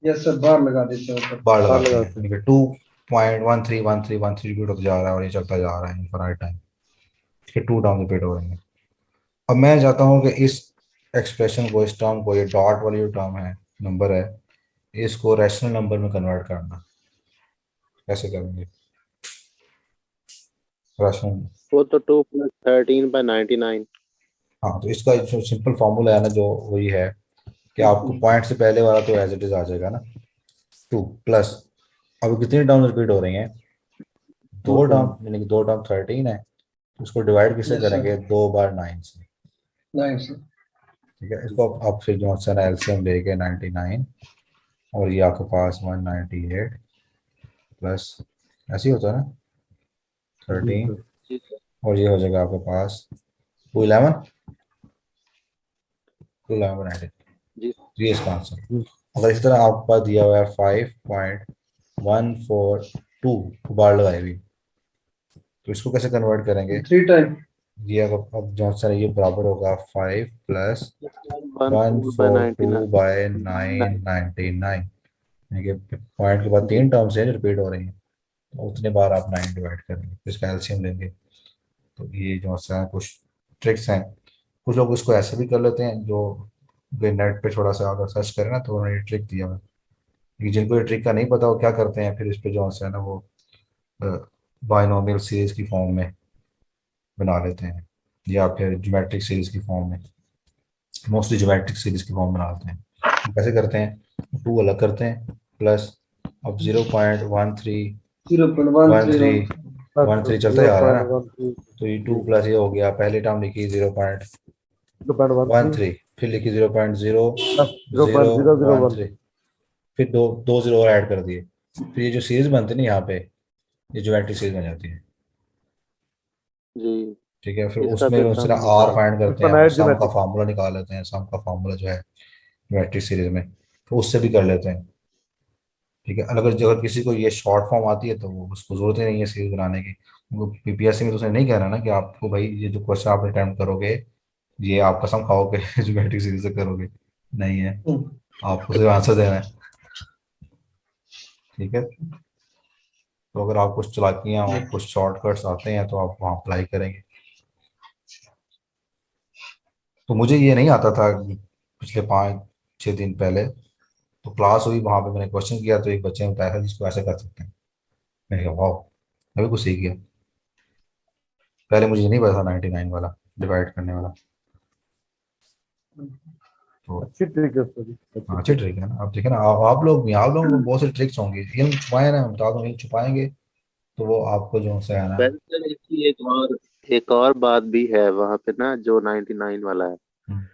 यस सर, बार लगा देते हैं ऊपर। बार लगाते लगाते हैं। 2.131313 रिपीट होते जा रहा है और ये चलता जा रहा है इनफाइनाइट टाइम, इसके 2 टर्म रिपीट हो रहे हैं। अब मैं चाहता हूँ कि इस एक्सप्रेशन को, इस टर्म को, ये डॉट वाली जो टर्म है, नंबर है, इसको रैशनल नंबर में कन्वर्ट करना। कैसे करेंगे रैशनल? वो तो 2 + 13/99। हाँ, तो इसका जो सिंपल फार्मूला है ना, जो वही है कि आपको पॉइंट से पहले वाला तो एज इट इज आ जाएगा ना, 2 प्लस, अब कितनी टर्म रिपीट हो रही हैं? 2 टर्म, यानी कि 2 टर्म 13 है, तो उसको डिवाइड किससे Yes, sir. करेंगे? 2 बार 9 से। Nice sir. ठीक है, इसको आप फिर जो है एलसीएम लेके 99, और ये आपके पास 198 प्लस, ऐसे ही होता है ना, 13, जी सर। और ये हो जाएगा आपके पास 211, 211 जी ये इसका आंसर। अगर इस तरह आपके पास दिया हुआ है 5.142 बार लगाई हुई, तो इसको कैसे कन्वर्ट करेंगे? 3 टाइम। ये अगर अब जो आंसर है ये बराबर होगा 5 + 142 1/99। बाय 999, यानी कि पॉइंट के बाद 3 टर्म्स हैं जो रिपीट हो रही हैं, तो उतने बार आप 9 डिवाइड करेंगे, फिर इसका एलसीएम लेंगे। तो ये जो है कुछ ट्रिक्स हैं। कुछ लोग इसको ऐसे भी कर लेते हैं, जो नेट पे थोड़ा सा अगर सर्च करें ना तो उन्होंने ये ट्रिक दिया हुआ है। लेकिन जिनको ये ट्रिक का नहीं पता वो क्या करते हैं, फिर इस पे जो है ना वो बाइनोमियल सीरीज की फॉर्म में बना लेते हैं, या फिर ज्योमेट्रिक सीरीज की फॉर्म में, मोस्टली ज्योमेट्रिक सीरीज की फॉर्म बनाते हैं। तो कैसे करते हैं? 2 अलग करते हैं, प्लस अब 0.13 13 13 चलता जा रहा है ना, 0.13 तो ये 2 प्लस ये हो गया, पहली टर्म लिखी 0.13 0.13, फिर लिखी 0.0 प्लस 0 1 0.001 3, फिर दो दो जीरो और ऐड कर दिए, फिर ये जो सीरीज बनती है ना यहाँ पे, ये ज्योमेट्रिक सीरीज बन जाती है। जी। ठीक है, फिर इसका उसमें फिर उससे सम आर निकाल। फाइंड करते हैं, इनफाइनाइट सम का ज्योमेट्रिक। फार्मूला निकाल लेते हैं, सम का फार्मूला जो है ज्योमेट्रिक सीरीज में, तो उससे भी कर लेते हैं। ठीक है, अगर अगर किसी को ये शॉर्ट फॉर्म आती है तो वो उसको जरूरत ही नहीं है सीरीज बनाने की। पीपीएससी में तो उसने नहीं कहना ना कि आपको भाई ये जो क्वेश्चन आप अटेम्प्ट करोगे ये आप कसम खाओगे ज्योमेट्रिक सीरीज से करोगे, नहीं है, आपको सिर्फ आंसर देना है। ठीक है, तो अगर आप कुछ चालाकियाँ और कुछ शॉर्टकट्स आते हैं तो आप वहाँ अप्लाई करेंगे। तो मुझे ये नहीं आता था पिछले 5 6 दिन पहले, तो क्लास हुई, वहाँ पे मैंने क्वेश्चन किया तो एक बच्चे ने बताया था जिसको ऐसे कर सकते हैं। मैंने कहा वाह, मैं भी कुछ सीख गया, पहले मुझे नहीं पता था 99 वाला डिवाइड करने वाला। तो अच्छी ट्रिक है सर, अच्छी हाँ, अच्छी ट्रिक। ट्रिक है ना। आप देखें ना, आप लोग भी, आप लोगों को बहुत से ट्रिक्स होंगे, ये हम छुपाए ना, हम बता दो, ये छुपाएंगे तो वो आपको जो है ना। वैसे सर इसकी एक और बात भी है वहां पे ना, जो 99 वाला है। हम्म,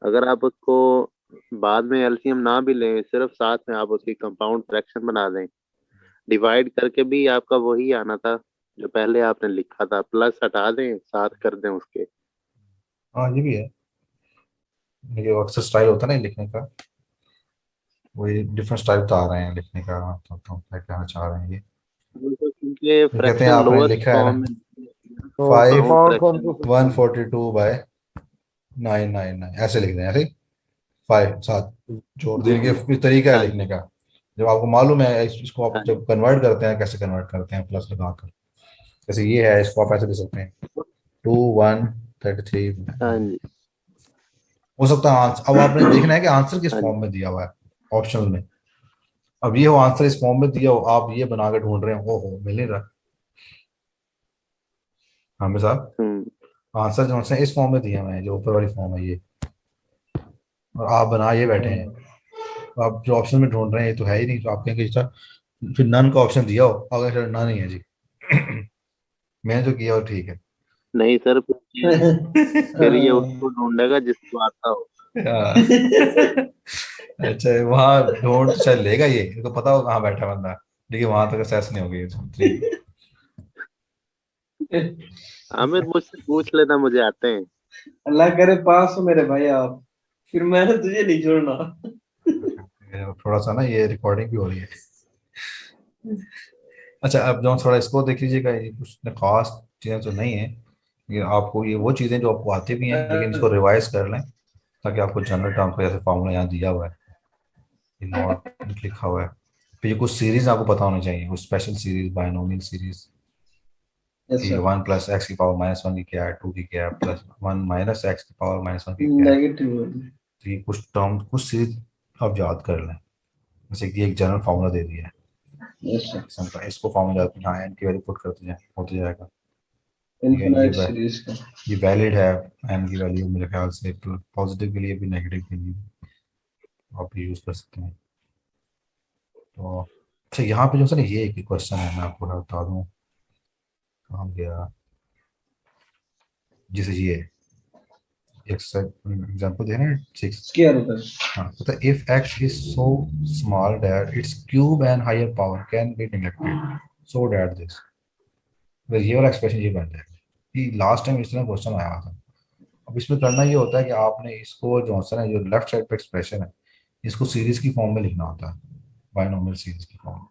अगर आप उसको बाद में एलसीएम ना भी लें, सिर्फ साथ में आप उसकी कंपाउंड फ्रैक्शन बना दें, डिवाइड करके भी आपका वही आना था जो पहले आपने लिखा था, प्लस हटा दें, साथ कर दें उसके। हाँ ये भी है, ये अक्सर स्टाइल होता है ना लिखने का, वही डिफरेंट स्टाइल बता रहे हैं लिखने का, तो क्या कहना चाह रहे हैं ये? बिल्कुल, क्योंकि ये कहते हैं फ्रैक्शन आपने लोएस्ट लिखा है ना फॉर्म में तो five compound compound form fraction. को 142/999 ऐसे लिख दें, ऐसे 5 साथ जोड़ जी देंगे, जी। फिर तरीका है हाँ लिखने का। जब आपको मालूम है इसको आप हाँ जब कन्वर्ट करते हैं, कैसे कन्वर्ट करते हैं प्लस लगाकर, जैसे ये है, इसको आप ऐसे दे सकते हैं 2133। हाँ जी। हो सकता है आंसर, अब आपने देखना है कि आंसर किस हाँ जी। फॉर्म में दिया हुआ है ऑप्शनल में। अब ये हो आंसर इस फॉर्म में दिया हो, आप ये बना के ढूंढ रहे हो, ओहो मिल नहीं रहा हमें साहब, हम्म। आंसर जो है इस फॉर्म में दिया हुआ है, जो ऊपर वाली फॉर्म है ये, और आप बना ये बैठे हैं, तो आप जो ऑप्शन में ढूंढ रहे हैं ये तो है ही नहीं, तो आप कहेंगे अच्छा फिर नन का ऑप्शन दिया हो, अगर सर नन ही है जी मैंने जो किया वो ठीक है। नहीं सर, फिर ये उसको ढूंढेगा जिसको आता हो। हाँ। अच्छा, वहां ढूंढ तो शायद लेगा, ये इनको पता हो कहाँ बैठा बंदा, लेकिन वहां तक एक्सेस नहीं होगी। आमिर मुझसे पूछ लेना, मुझे आते हैं। अल्लाह करे पास हो मेरे भाई आप, फिर मैंने तुझे नहीं छोड़ना। थोड़ा सा ना ये रिकॉर्डिंग भी हो रही है। अच्छा, अब जो थोड़ा इसको देख लीजिएगा, ये कुछ खास चीज़ें तो नहीं है, ये आपको ये वो चीज़ें जो आपको आती भी हैं, लेकिन इसको रिवाइज कर लें ताकि आपको जनरल टर्म का जैसे फार्मूला यहाँ दिया हुआ है, ये नॉट लिखा हुआ है। फिर ये कुछ सीरीज आपको पता होनी चाहिए, कुछ special series, binomial series, yes कि सर। वन प्लस एक्स की पावर माइनस वन की क्या है, टू की क्या है, प्लस वन माइनस एक्स की पावर माइनस वन की क्या है। नेगेटिव। तो ये कुछ टर्म, कुछ सीरीज आप याद कर लें, जैसे कि एक जनरल फार्मूला दे दिया है यस सर। किस्म का, इसको फार्मूला यहाँ एन की वैल्यू पुट करते जाए, होते जाएगा। ठीक है, इनफिनाइट सीरीज का। ये वैलिड है, एन की वैल्यू मेरे ख्याल से पॉजिटिव के लिए भी नेगेटिव के लिए भी आप यूज कर सकते हैं। तो अच्छा, यहाँ पे जो है ना, ये एक क्वेश्चन है, मैं आपको बता दूँ कहाँ गया, जैसे ये एग्जाम्पल दे रहे हैं 6। स्क्वायर रूट है। हाँ, पता है, if x is so small that its cube and higher power can be neglected so that this, ये वाला एक्सप्रेशन ये बन जाएगा कि लास्ट टाइम इस तरह क्वेश्चन आया था। अब इसमें करना ये होता है कि आपने इसको जो है ना, जो लेफ्ट साइड पे एक्सप्रेशन है, इसको सीरीज की फॉर्म में लिखना होता है, बायनोमियल सीरीज की फॉर्म में।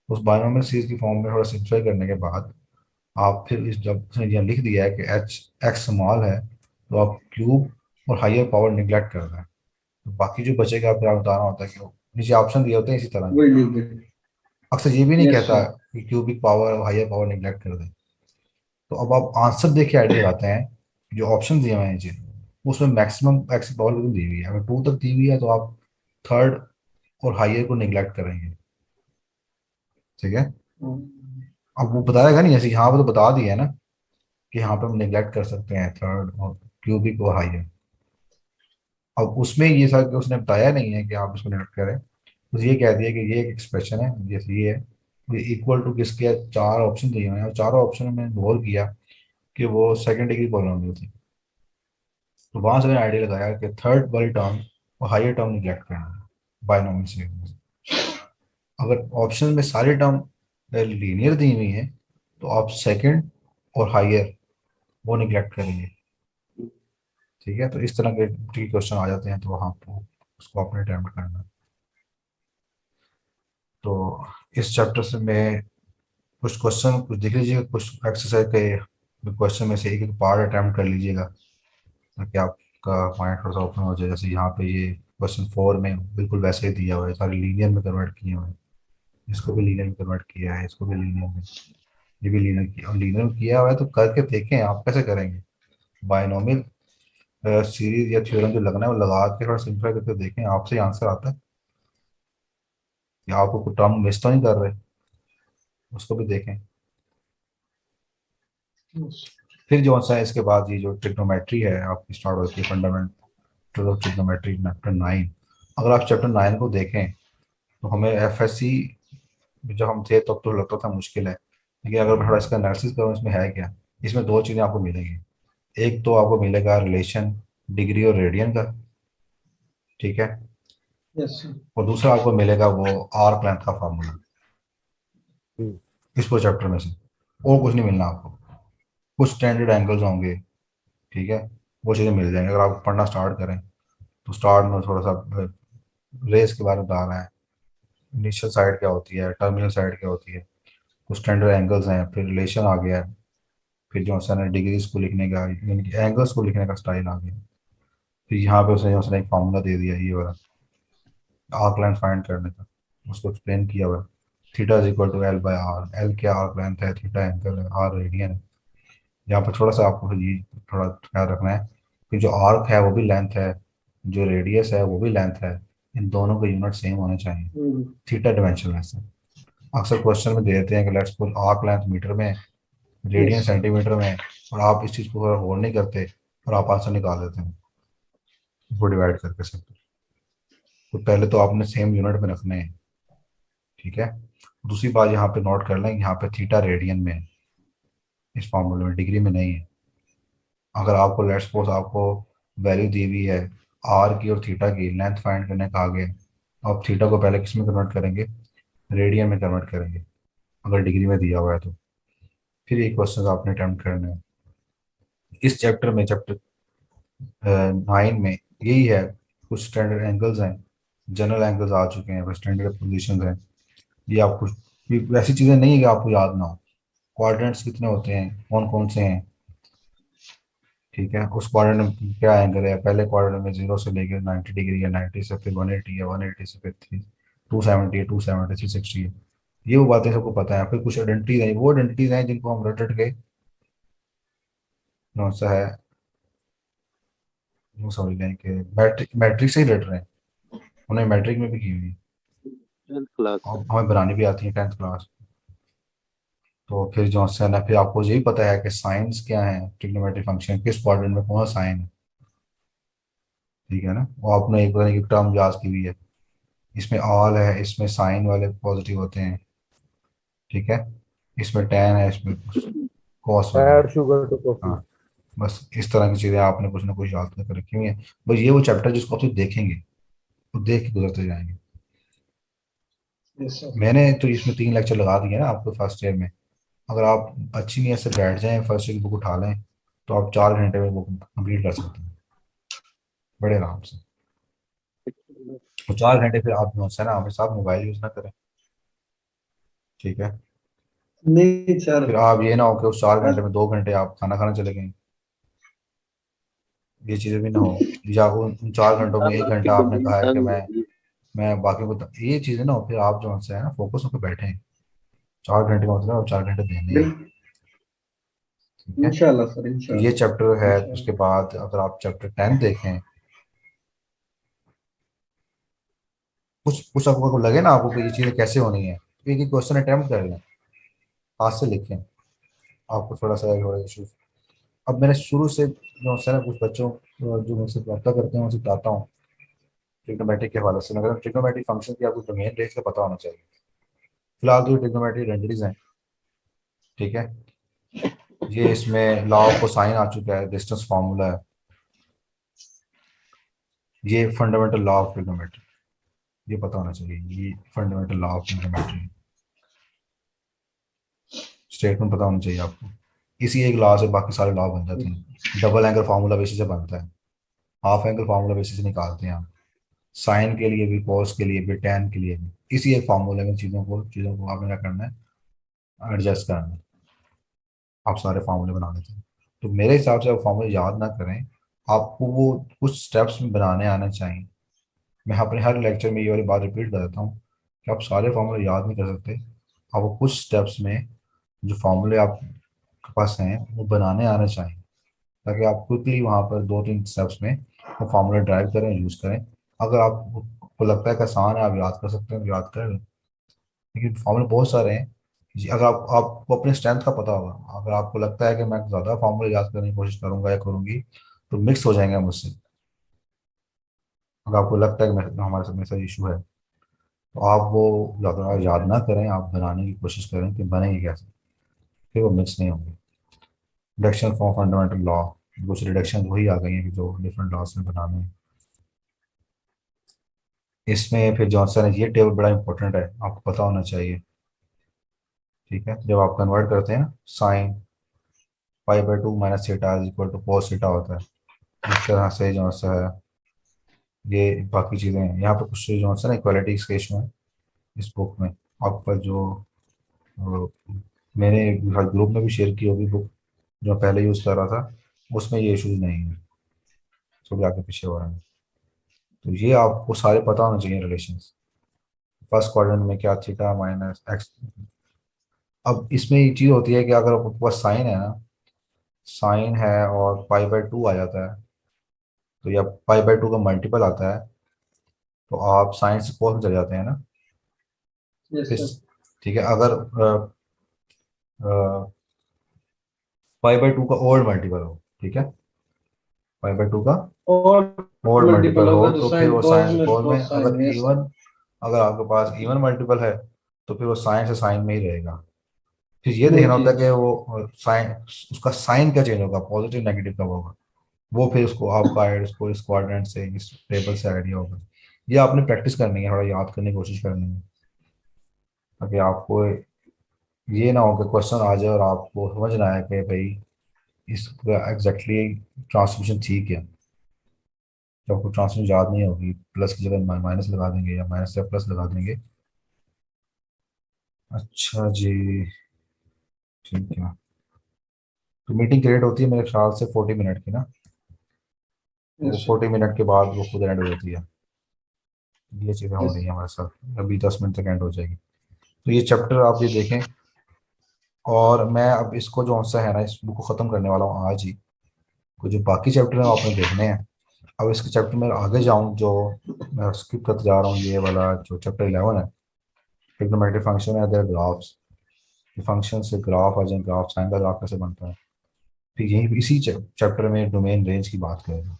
उस बायनोमियल सीरीज की फॉर्म में थोड़ा सिंप्लीफाई करने के बाद आप फिर इस, जब उसने यहाँ लिख दिया है कि एच एक्स स्मॉल है, तो आप क्यूब और हायर पावर निगलेक्ट कर रहे हैं, तो बाकी जो बचेगा आपको आप बताना होता है कि नीचे ऑप्शन दिए होते हैं इसी तरह। वही लिख दे। अक्सर ये भी नहीं यस कहता सर। कि क्यूबिक पावर और हायर पावर निगलेक्ट कर दें। तो अब आप आंसर देख के आइडिया लगाते हैं, जो ऑप्शन दिए हुए हैं नीचे, उसमें मैक्सिमम एक्स पावर कितनी दी हुई है, अगर टू तक दी हुई है तो आप थर्ड और हायर को निगलेक्ट करेंगे। ठीक है, अब वो बताएगा नहीं, जैसे यहाँ पे तो बता दिया है ना कि यहाँ पे हम निगलेक्ट कर सकते हैं थर्ड और क्यूबिक और हायर। अब उसमें ये सब उसने बताया नहीं है कि आप इसको निगलेक्ट करें, बस ये कह दिया कि ये एक एक्सप्रेशन है, जैसे ये है, ये इक्वल टू किसके, चार ऑप्शन दिए हुए हैं और चारों ऑप्शन में गौर किया कि वो सेकंड डिग्री पॉलिनोमियल थी। तो वहां से मैंने आइडिया लगाया कि थर्ड वाली टर्म और हायर टर्म निगलेक्ट करना है बायनोमियल सीरीज में। अगर ऑप्शन में सारी टर्म लीनियर दी हुई है तो आप सेकंड और हायर वो निगलेक्ट करेंगे। ठीक है, तो इस तरह के क्वेश्चन आ जाते हैं, तो वहाँ आपको उसको अपने अटेम्प्ट करना है। तो इस चैप्टर से मैं कुछ क्वेश्चन कुछ देख लीजिएगा, कुछ एक्सरसाइज के क्वेश्चन में से एक एक पार्ट अटेम्प्ट कर लीजिएगा ताकि आपका माइंड थोड़ा सा ओपन हो जाए। जैसे यहाँ पे ये क्वेश्चन 4 में बिल्कुल वैसे ही दिया हुआ है, सारे लीनियर में कन्वर्ट किए हुए हैं, इसको भी लीनियर में कन्वर्ट किया है, इसको भी लीनियर में, ये भी लीनियर किया, और लीनियर में किया हुआ है तो करके देखें आप कैसे करेंगे। बायनोमियल सीरीज या थ्योरम जो लगना है वो लगा के थोड़ा सिंप्लीफाई करके देखें, आपसे आंसर आता है या आपको कोई टर्म मिस तो नहीं कर रहे, उसको भी देखें। फिर जो सा है इसके बाद ये जो ट्रिग्नोमेट्री है आपकी स्टार्ट होती है, फंडामेंटल ऑफ ट्रिग्नोमेट्री चैप्टर 9। अगर आप चैप्टर 9 को देखें तो हमें एफएससी जब हम थे तब तो लगता था मुश्किल है, लेकिन अगर मैं थोड़ा इसका एनालिसिस करूँ इसमें है क्या, इसमें दो चीज़ें आपको मिलेंगी। एक तो आपको मिलेगा रिलेशन डिग्री और रेडियन का, ठीक है, यस सर। और दूसरा आपको मिलेगा वो आर्क लेंथ का फार्मूला, इस पूरे चैप्टर में से और कुछ नहीं मिलना आपको। कुछ स्टैंडर्ड एंगल्स होंगे, ठीक है, वो चीज़ें मिल जाएंगी। अगर आप पढ़ना स्टार्ट करें तो स्टार्ट में थोड़ा सा रेस के बारे में बताना है, इनिशियल साइड क्या होती है, टर्मिनल साइड क्या होती है, कुछ स्टैंडर्ड एंगल्स हैं, फिर रिलेशन आ गया है, फिर जो है डिग्रीज को लिखने का यानी कि एंगल्स को लिखने का स्टाइल आ गया। फिर यहाँ पे उसने एक फार्मूला दे दिया ये वाला आर्क लेंथ फाइंड करने का, उसको एक्सप्लेन किया हुआ है। Theta is equal to L by R, L क्या आर्क लेंथ है, थीटा एंगल है, आर रेडियन है। यहाँ पर थोड़ा सा आपको ये थोड़ा ख्याल रखना है कि जो आर्क है वो भी लेंथ है, जो रेडियस है वो भी लेंथ है, इन दोनों के यूनिट सेम होने चाहिए, थीटा डिमेंशन में से। अक्सर क्वेश्चन में दे देते हैं कि let's suppose arc length metre में, रेडियन यस। सेंटीमीटर में, और आप इस चीज़ को होल्ड नहीं करते और आप आंसर निकाल देते हैं वो डिवाइड करके सब। तो पहले तो आपने सेम यूनिट में रखने हैं, ठीक है। दूसरी बात यहाँ पे नोट कर लें, यहाँ पे थीटा रेडियन में है, इस फॉर्मूले में डिग्री में नहीं है। अगर आपको लेट्स सपोज आपको वैल्यू दी हुई है आर की और थीटा की, लेंथ फाइंड करने कहा गया, तो आप थीटा को पहले किस में कन्वर्ट करेंगे, रेडियन में कन्वर्ट करेंगे अगर डिग्री में दिया हुआ है तो। फिर ये क्वेश्चन आपने अटेम्प्ट करने हैं इस चैप्टर में, चैप्टर 9 में। यही है, कुछ स्टैंडर्ड एंगल्स हैं, जनरल एंगल्स आ चुके हैं, स्टैंडर्ड पोजीशंस हैं। ये आपको, ये वैसी चीज़ें नहीं है कि आपको याद ना हो। क्वाड्रेंट्स कितने होते हैं, कौन कौन से हैं, ठीक है, उस क्वाड्रेंट में क्या एंगल है, पहले क्वाड्रेंट में 0 से लेकर 90 डिग्री है, 90 से फिर 180 है, 180 से फिर 270 है, 270 360 है। ये वो बातें सबको पता है। फिर कुछ आइडेंटिटीज हैं, वो आइडेंटिटीज हैं जिनको हम रट रट के कौन सा है, वो समझ लें कि मैट्रिक मैट्रिक से ही रट रहे हैं। उन्हें मैट्रिक में भी की हुई है 10th क्लास से। और हमें बनानी भी आती है 10th क्लास। तो फिर जो है ना, फिर आपको यही पता है कि साइंस क्या है, ट्रिग्नोमेट्रिक फंक्शन किस क्वाड्रेंट में कौन सा साइन है, ठीक है ना। वो आपने एक बार की टर्म याद की हुई है, इसमें ऑल है, इसमें साइन वाले पॉजिटिव होते हैं, ठीक है, इसमें टेन है, इसमें कॉस वाले ऐड हैं। Sugar to coffee. हाँ, बस इस तरह की चीज़ें आपने कुछ ना कुछ याद करके रखी हुई हैं। बस ये वो चैप्टर जिसको आप सिर्फ देखेंगे, वो देख के गुजरते जाएंगे। Yes, sir. मैंने तो इसमें 3 लेक्चर लगा दिए ना आपको फर्स्ट ईयर में। अगर आप अच्छी नीयत से बैठ जाएं, फर्स्ट ईयर की बुक उठा लें, तो आप 4 घंटे में बुक कंप्लीट कर सकते हैं बड़े आराम से। तो 4 घंटे फिर आप जो है ना, हमें साथ मोबाइल यूज़ ना करें, ठीक है। नहीं सर, फिर आप ये ना हो कि उस 4 घंटे में 2 घंटे आप खाना खाना चले गए, ये चीज़ें भी ना हो। या उन 4 घंटों में अब एक आपकी घंटा आपने डिमांड कहा है कि तंग मैं होगी। मैं बाकी को, ये चीज़ें ना हो, फिर आप जो है ना फोकस होकर बैठे हैं। 4 घंटे का मतलब आप 4 घंटे देने हैं, ठीक है। इंशाल्लाह सर, तो ये इंशाल्लाह चैप्टर है। उसके इंशाल्लाह। बाद अगर आप चैप्टर 10 देखें, कुछ कुछ आपको लगे ना आपको कि ये चीज़ें कैसे होनी है, तो एक एक क्वेश्चन अटेम्प्ट कर लें, हाथ से लिखें, आपको थोड़ा सा थोड़ा इशू। अब मैंने शुरू से जो है ना कुछ बच्चों जो मुझसे वार्ता करते हैं उनसे बताता हूँ ट्रिग्नोमेट्रिक के हवाले से। मगर ट्रिग्नोमेट्रिक फंक्शन की आपको डोमेन रेंज का पता होना चाहिए। फिलहाल तो ये ट्रिग्नोमेट्रिक रेंडरीज हैं, ठीक है। ये इसमें लॉ ऑफ कोसाइन आ चुका है, डिस्टेंस फार्मूला है, ये फंडामेंटल लॉ ऑफ ट्रिग्नोमेट्री, ये पता होना चाहिए। ये fundamental law of trigonometry statement पता होना चाहिए आपको। इसी एक लॉ से बाकी सारे लॉ बन जाते हैं। डबल एंगल फार्मूला बेसिस से बनता है, हाफ एंगल फार्मूला बेसिस से निकालते हैं हम, साइन के लिए भी, कॉस के लिए भी, टैन के लिए भी। इसी एक फार्मूले में चीज़ों को आपने क्या करना है, एडजस्ट करना है। आप सारे फार्मूले बना लेते हैं। तो मेरे हिसाब से आप फार्मूले याद ना करें, आपको वो कुछ स्टेप्स में बनाने आना चाहिए। मैं अपने हर लेक्चर में ये वाली बात रिपीट कर देता हूँ कि आप सारे फार्मूले याद नहीं कर सकते, आपको कुछ स्टेप्स में जो फार्मूले आपके पास हैं वो बनाने आने चाहिए, ताकि आप क्विकली वहाँ पर 2-3 स्टेप्स में वो फार्मूला ड्राइव करें, यूज़ करें। अगर आपको लगता है कि आसान है, आप याद कर सकते हैं तो याद करें, लेकिन फार्मूले बहुत सारे हैं। अगर आपको अपने स्ट्रेंथ का पता होगा, अगर आपको लगता है कि मैं ज़्यादा फार्मूले याद करने की कोशिश करूंगा या करूंगी तो मिक्स हो जाएंगे मुझसे। अगर आपको लगता है कि हमारे साथ में ऐसा इशू है, तो आप वो ज़्यादा याद ना करें, आप बनाने की कोशिश करें कि बनेंगे कैसे, फिर वो मिक्स नहीं होंगे। रिडक्शन फॉर फंडामेंटल लॉ, कुछ रिडक्शन वही आ गई हैं कि जो डिफरेंट लॉस में बनाने हैं। इसमें फिर जॉनसन है, ये टेबल बड़ा इंपॉर्टेंट है, आपको पता होना चाहिए, ठीक है। जब आप कन्वर्ट करते हैं साइन पाई/2 minus theta is equal to cos theta होता है। इस तरह से जो है ये बाकी चीज़ें हैं। यहाँ पर कुछ जो है ना इक्वालिटीज के इशू हैं इस बुक में। आपका जो अ, मैंने ग्रुप में भी शेयर की होगी बुक, जो पहले यूज़ कर रहा था, उसमें ये इशूज नहीं है, थोड़ी आगे पीछे हो रहे हैं। तो ये आपको सारे पता होना चाहिए रिलेशंस। फर्स्ट क्वाड्रेंट में क्या थीटा माइनस एक्स। अब इसमें ये चीज़ होती है कि अगर आपके पास साइन है ना, साइन है और पाई/2 आ जाता है, तो या पाई/2 का मल्टीपल आता है, तो आप साइन से कोस में चले जाते हैं ना। यस इस सर। ठीक है, अगर पाई/2 का ओल्ड मल्टीपल हो, ठीक है, पाई/2 का और ओल्ड मल्टीपल मल्टीपल हो होगा तो तो फिर साइन वो कॉस साइन से में, कोस में। कॉस साइन अगर में। Yes sir. इवन, अगर आपके पास इवन मल्टीपल है तो फिर वो साइन से साइन में ही रहेगा। फिर ये देखना जी होता है कि जी। वो साइन, उसका साइन क्या चेंज होगा, पॉजिटिव नेगेटिव कब होगा, वो फिर उसको आपका उसको इस क्वाड्रेंट से, इस टेबल से आइडिया होगा। ये आपने प्रैक्टिस करनी है, थोड़ा याद करने की कोशिश करनी है, ताकि आपको ये ना हो कि क्वेश्चन आ जाए और आपको समझ ना आए कि भाई इसका एग्जैक्टली ट्रांसमिशन थी क्या, जब आपको ट्रांसमिशन याद नहीं होगी, प्लस की जगह माइनस लगा देंगे या माइनस या प्लस लगा देंगे। अच्छा जी, ठीक है। तो मीटिंग क्रिएट होती है मेरे ख्याल से 40 मिनट की ना, तो वो यस 40 मिनट के बाद वो खुद एंड हो जाती है। ये चीज़ें हो यस रही हैं हमारे साथ, अभी 10 मिनट तक एंड हो जाएगी। तो ये चैप्टर आप ये देखें, और मैं अब इसको जो सा है ना, इस बुक को ख़त्म करने वाला हूँ आज ही। को जो बाकी चैप्टर हैं वो आपने देखने हैं। अब इसके चैप्टर में आगे जाऊँ जो मैं स्किप करते जा रहा हूँ, ये वाला जो चैप्टर 11 है, ट्रिग्नोमेट्रिक फंक्शन है, देयर ग्राफ्स। फंक्शन से ग्राफ आ जाए, ग्राफ साइन का ग्राफ कैसे बनता है, फिर यही इसी चैप्टर में डोमेन रेंज की बात करेंगे।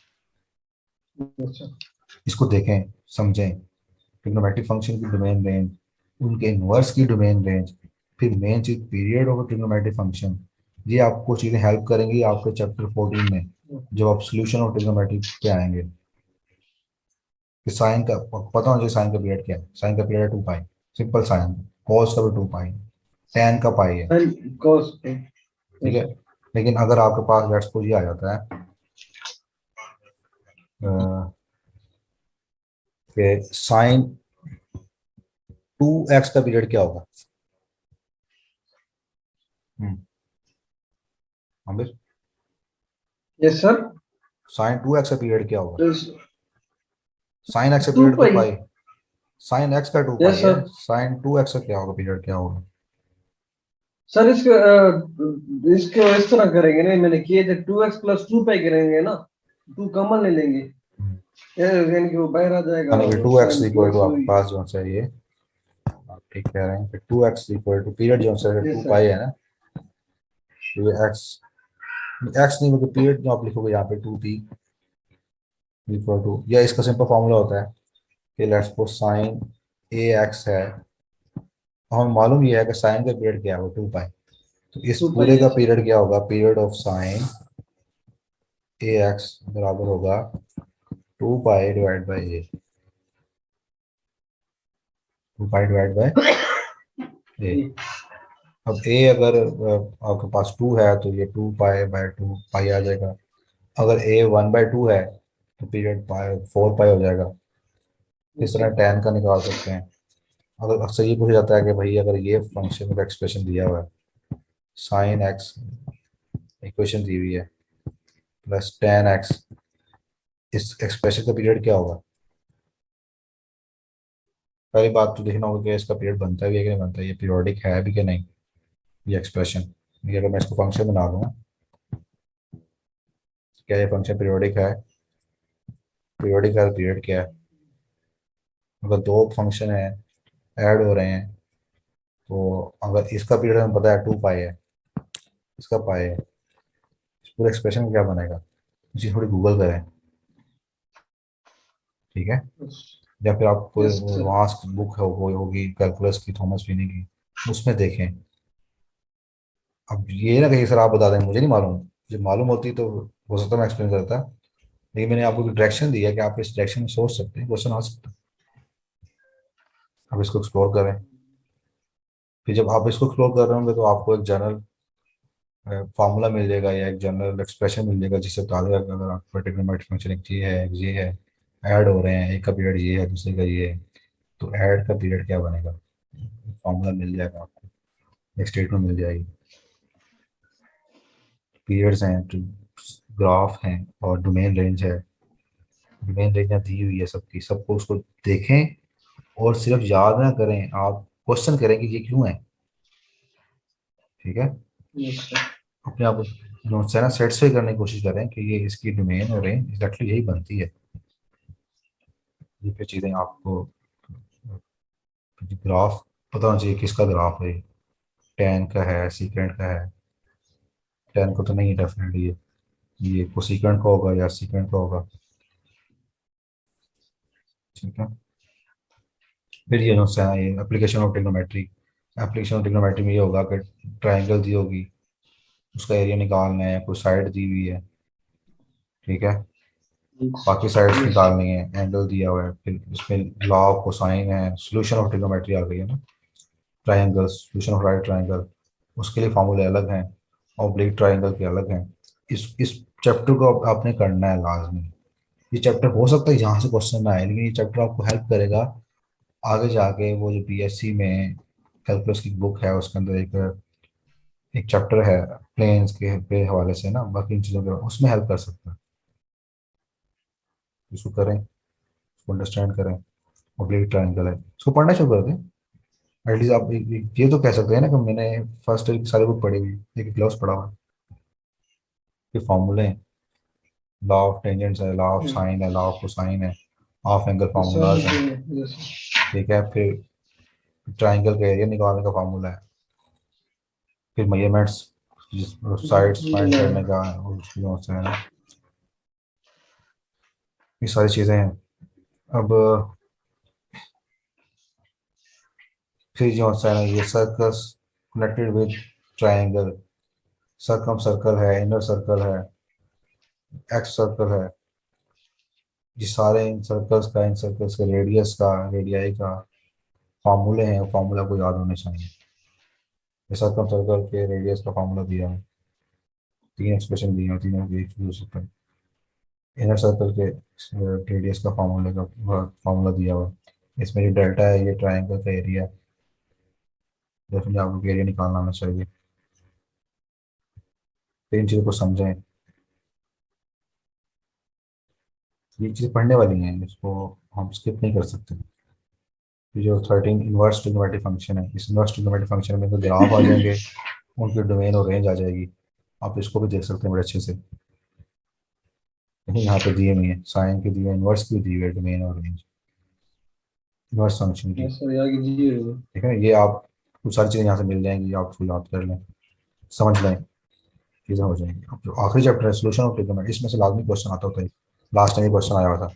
अच्छा इसको देखें, समझें, ट्रिग्नोमेट्रिक फंक्शन की डोमेन रेंज, उनके इनवर्स की डोमेन रेंज, फिर मेन चीज पीरियड ऑफ ट्रिग्नोमेट्रिक फंक्शन। ये आपको चीज़ें हेल्प करेंगी आपके चैप्टर 14 में, जब आप सोल्यूशन ऑफ ट्रिग्नोमेट्रिक पे आएंगे। कि साइन का पता होना चाहिए, साइन का पीरियड क्या है। साइन का पीरियड है 2 पाई, सिंपल साइन। कॉस का भी 2 पाई, टैन का पाई है। एंड कॉस ठीक है। यस लेकिन अगर आपके पास लेट्स सपोज ये आ जाता है कि साइन 2x का पीरियड क्या होगा। हम्म, Aamir, yes sir sine 2x का पीरियड क्या होगा। यस साइन x का 2 पीरियड तो पाई पाई, साइन x का 2 पाई यस है। सर साइन 2x का क्या होगा, पीरियड क्या होगा। सर इसको इस तरह करेंगे ना, मैंने किए थे 2x प्लस 2 पाई करेंगे ना, 2 कॉमन ले लेंगे, हम्म, यानी कि वो बाहर आ जाएगा यानी कि और 2x sign equal to 2x आपके हुई। पास जो है ये, आप ठीक कह रहे हैं कि 2x इक्वल टू पीरियड जो है यस 2 सर पाई है ना, तो ये x नहीं, मतलब पीरियड जो आप लिखोगे यहाँ पे 2p इक्वल टू, या इसका सिंपल फॉर्मूला होता है कि लेट्स सपोज साइन ax है, हमें मालूम ये है कि साइन का पीरियड क्या है, वो 2 पाई। तो इस 2 पाई पूरे का यस सर पीरियड क्या होगा, पीरियड ऑफ साइन ax बराबर होगा 2 pi divide by A, 2 pi divide by A. जी अब ए अगर आपके पास 2 है तो ये 2 पाई बाई 2 पाई आ जाएगा। अगर ए 1/2 है तो पीरियड पाई 4 पाई हो जाएगा। इस यस तरह सर tan का निकाल सकते हैं। अगर अक्सर ये पूछा जाता है कि भाई अगर ये फंक्शन का एक्सप्रेशन दिया हुआ है, साइन एक्स इक्वेशन दी हुई है प्लस tan एक्स, इस एक्सप्रेशन का पीरियड क्या होगा। पहली बात तो देखना होगा कि इसका पीरियड बनता है भी है कि नहीं बनता है, ये पीरियोडिक है भी कि नहीं, ये एक्सप्रेशन। ये अगर मैं इसको फंक्शन बना लूँ, क्या ये फंक्शन पीरियोडिक है, पीरियोडिक है, पीरियड क्या है। अगर दो फंक्शन है ऐड हो रहे हैं, तो अगर इसका पीरियड हमें पता है 2 पाई है, इसका पाई है, इस पूरे एक्सप्रेशन में क्या बनेगा, इसे थोड़ी गूगल करें। ठीक है। या फिर आप कोई यस सर एडवांस बुक है वो होगी कैलकुलस की, थॉमस फिनी की, उसमें देखें। अब ये ना कहीं सर आप बता दें, मुझे नहीं मालूम, मुझे मालूम होती तो हो सकता है मैं एक्सप्लेन करता, लेकिन मैंने आपको डायरेक्शन दिया कि आप इस डायरेक्शन में सोच सकते हैं, क्वेश्चन आ सकता है। आप इसको एक्सप्लोर करें। फिर जब आप इसको एक्सप्लोर कर रहे होंगे तो आपको एक जनरल फार्मूला मिल जाएगा या एक जनरल एक्सप्रेशन मिल जाएगा, जिससे बता देगा कि अगर आपका ट्रिग्नोमेट्रिक फंक्शन एक ये है, एक ये है, ऐड हो रहे हैं, एक का पीरियड ये है, दूसरे का ये है, तो ऐड का पीरियड क्या बनेगा, फार्मूला मिल जाएगा आपको, एक स्टेटमेंट मिल जाएगी। पीरियड्स हैं, ग्राफ हैं, और डोमेन रेंज है। डोमेन रेंज यहाँ दी हुई है सबकी, सबको उसको देखें, और सिर्फ याद ना करें, आप क्वेश्चन करें कि ये क्यों है। ठीक है। यस सर अपने आप नोट्स है ना सेटिस्फाई करने की कोशिश करें कि ये इसकी डोमेन और रेंज एग्जैक्टली यही बनती है। ये फिर चीज़ें आपको ग्राफ पता होना चाहिए, किसका ग्राफ है, टेन का है, सीकेंट का है। टेन को तो नहीं डेफिनेटली, ये कोसिकेंट का होगा या सीकेंट का होगा। ठीक है। फिर ये नोट्स है ये application of trigonometry. Application of trigonometry में ये होगा कि ट्राइंगल दी होगी, उसका एरिया निकालना है, कोई साइड दी हुई है। ठीक है। बाकी साइड्स यस निकालनी है, एंगल दिया हुआ है, फिर इसमें लॉ ऑफ कोसाइन है, सोल्यूशन ऑफ ट्रिग्नोमेट्री आ गई है ना, triangle, solution of right triangle, उसके लिए फार्मूले अलग हैं, ऑब्लिक ट्रायंगल के अलग हैं। इस चैप्टर को आपने करना है लाजमी। ये चैप्टर हो सकता है यहाँ से क्वेश्चन ना आए, लेकिन ये चैप्टर आपको हेल्प करेगा आगे जाके। वो जो बीएससी में कैलकुलस की बुक है उसके अंदर एक एक चैप्टर है प्लेन्स के पे हवाले से ना, बाकी इन चीज़ों के उसमें हेल्प कर सकता है। इसको करें, इसको अंडरस्टैंड करें। ऑब्लिक ट्रायंगल है, इसको पढ़ना शुरू कर दें। एटलीस्ट आप ये तो कह सकते हैं ना कि मैंने फर्स्ट ईयर की सारी बुक पढ़ी हुई है, एक ग्लव्स पढ़ा हुआ है। ये फॉर्मूले हैं, लॉ ऑफ टेंजेंट्स है, लॉ ऑफ साइन है, लॉ ऑफ कोसाइन है, हाफ एंगल फार्मूलाज हैं। Yes. ठीक है, फिर ट्राइंगल का एरिया निकालने का फार्मूला है, फिर मेजरमेंट्स जिस साइड्स फाइंड करने का है, और उसकी जो है ना, ये सारी चीज़ें हैं। अब फिर जो है ना, ये circus connected with triangle, circum circle है, इनर सर्कल है, एक्स सर्कल है। ये सारे इन सर्कल्स का, इन सर्कल्स के रेडियस का, रेडियाई का फार्मूले हैं, फार्मूला को याद होने चाहिए। ये सर्कम सर्कल के रेडियस का फार्मूला दिया है, 3 एक्सप्रेशन दिए हैं, तीनों की एक हो सकता है। इनर सर्कल के रेडियस का फार्मूले का फार्मूला दिया हुआ है। इसमें जो डेल्टा है ये ट्राइंगल का एरिया है, डेफिनेटली आपको एरिया निकालना आना चाहिए। तो इन चीज़ों को समझें, ये चीज़ पढ़ने वाली हैं, इसको हम स्किप नहीं कर सकते। ये जो 13 इनवर्स ट्रिग्नोमेट्रिक फंक्शन है, इस इनवर्स ट्रिग्नोमेट्रिक फंक्शन में तो ग्राफ आ जाएंगे, उनकी डोमेन और रेंज आ जाएगी। आप इसको भी देख सकते हैं बड़े अच्छे से। यहाँ पे दिए हुए हैं, साइन के दिए हुए, इनवर्स की दी हुई है डोमेन और रेंज इनवर्स फंक्शन की। Yes, sir. आगे दिए हुए। ठीक है, ये आप कुछ सारी चीज़ें यहाँ से मिल जाएंगी, आप उसको याद कर लें, समझ लें, चीज़ें हो जाएंगी। अब जो आखिरी चैप्टर है सोल्यूशन ऑफ ट्रिग्नोमेट्री, इसमें से लाजमी क्वेश्चन आता होता है। लास्ट टाइम ये क्वेश्चन आया हुआ था,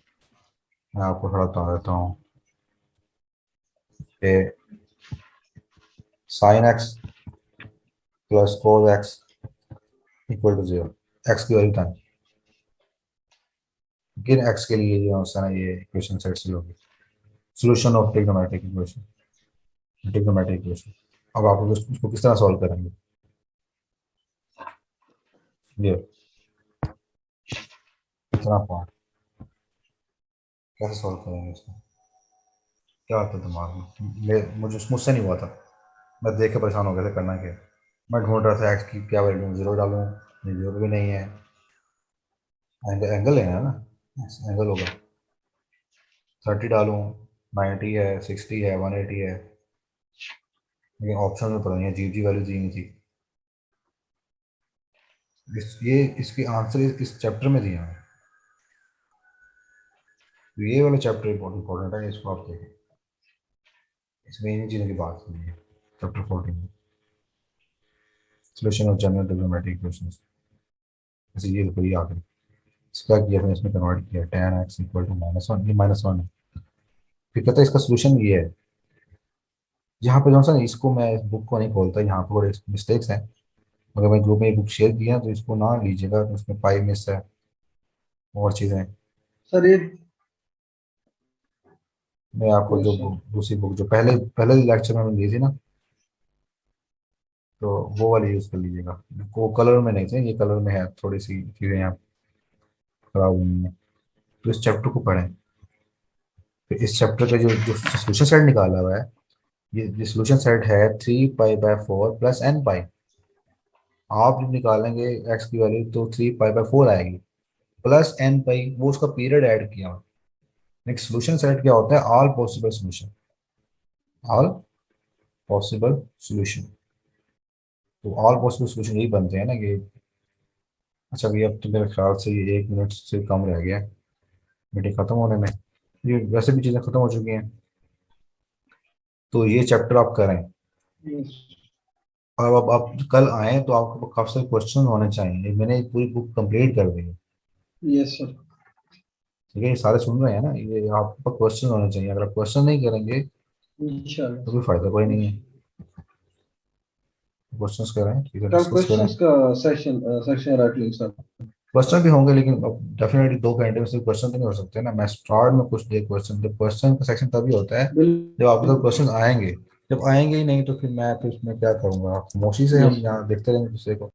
मैं आपको थोड़ा बता देता हूँ कि sine x plus cos x equal to 0, x की वैल्यू टाइम किन एक्स के लिए जो है ना ये इक्वेशन सेट सी होगी। Solution of trigonometric equation, trigonometric equation. अब आप उसको किस तरह सॉल्व करेंगे, ये कितना पॉइंट कैसे सॉल्व करेंगे इसको, क्या आता है दिमाग में। मुझसे नहीं हुआ था, मैं देख के परेशान हो गया था करना क्या। मैं ढूंढ रहा था एक्स की क्या वैल्यू, 0 डालूँ, नहीं 0 भी नहीं है, एंगल एंगल है ना, एंगल होगा 30 डालूँ, 90 है, 60 है, 180 है, लेकिन ऑप्शन में पता नहीं है, जी वैल्यू दी नहीं थी। ये इसके आंसर इस चैप्टर में दिया है, तो ये वाला चैप्टर बहुत इंपॉर्टेंट है, इसको आप देखें, इसमें इन चीज़ों की बात हुई है चैप्टर 14 में। Solution of general trigonometric equations, जैसे ये देखो, ये आ गई, इसका किया था, इसमें कन्वर्ट किया, tan x इक्वल टू -1, ये -1 है। फिर कहता है इसका सोल्यूशन ये है। यहाँ पे जो सा इसको मैं इस बुक को नहीं खोलता, यहाँ पे बड़े मिस्टेक्स हैं, अगर मैं ग्रुप में ये बुक शेयर किया तो इसको ना लीजिएगा, तो उसमें पाई मिस है और चीज़ें। सर ये मैं आपको जो दूसरी बुक जो पहले पहले लेक्चर में मैंने दी थी ना, तो वो वाली यूज़ कर लीजिएगा। वो कलर में नहीं थे, ये कलर में है, थोड़ी सी चीज़ें यहाँ खराब हुई हैं, तो इस चैप्टर को पढ़ें। फिर इस चैप्टर का जो जो सोल्यूशन सेट निकाला हुआ है, ये सोल्यूशन सेट है 3 पाई/4 प्लस n पाई। आप जब निकालेंगे x की वैल्यू तो 3 पाई/4 आएगी, प्लस n पाई, वो उसका पीरियड ऐड किया हुआ। नेक्स्ट सोल्यूशन सेट क्या होता है, all possible solution, all possible solution. तो ऑल पॉसिबल सोल्यूशन यही बनते हैं ना कि, अच्छा भैया अब तो मेरे ख्याल से ये 1 मिनट से कम रह गया है मीटिंग खत्म होने में, ये वैसे भी चीज़ें खत्म हो चुकी हैं। तो ये चैप्टर आप करें, और अब आप कल आए तो आपको काफ़ी सारे क्वेश्चन होने चाहिए। मैंने पूरी बुक कंप्लीट कर दी है, यस सर। ठीक है, ये सारे सुन रहे हैं ना, ये आपको क्वेश्चन होने चाहिए। अगर आप क्वेश्चन नहीं करेंगे तो कोई इंशाल्लाह फायदा कोई नहीं है। क्वेश्चंस करें, ठीक है, कल डिस्कस करें। क्वेश्चंस का सेक्शन रख लीजिए सर। क्वेश्चन भी होंगे, लेकिन अब डेफिनेटली 2 घंटे में सिर्फ क्वेश्चन तो नहीं हो सकते ना। मैं स्टार्ट में कुछ दे क्वेश्चन, जब क्वेश्चन का सेक्शन तभी होता है जब आपके पास बिल्कुल। क्वेश्चन आएंगे, जब आएंगे ही नहीं तो फिर मैं फिर उसमें क्या करूंगा, खामोशी से हम Yes. यहाँ देखते रहेंगे दूसरे को।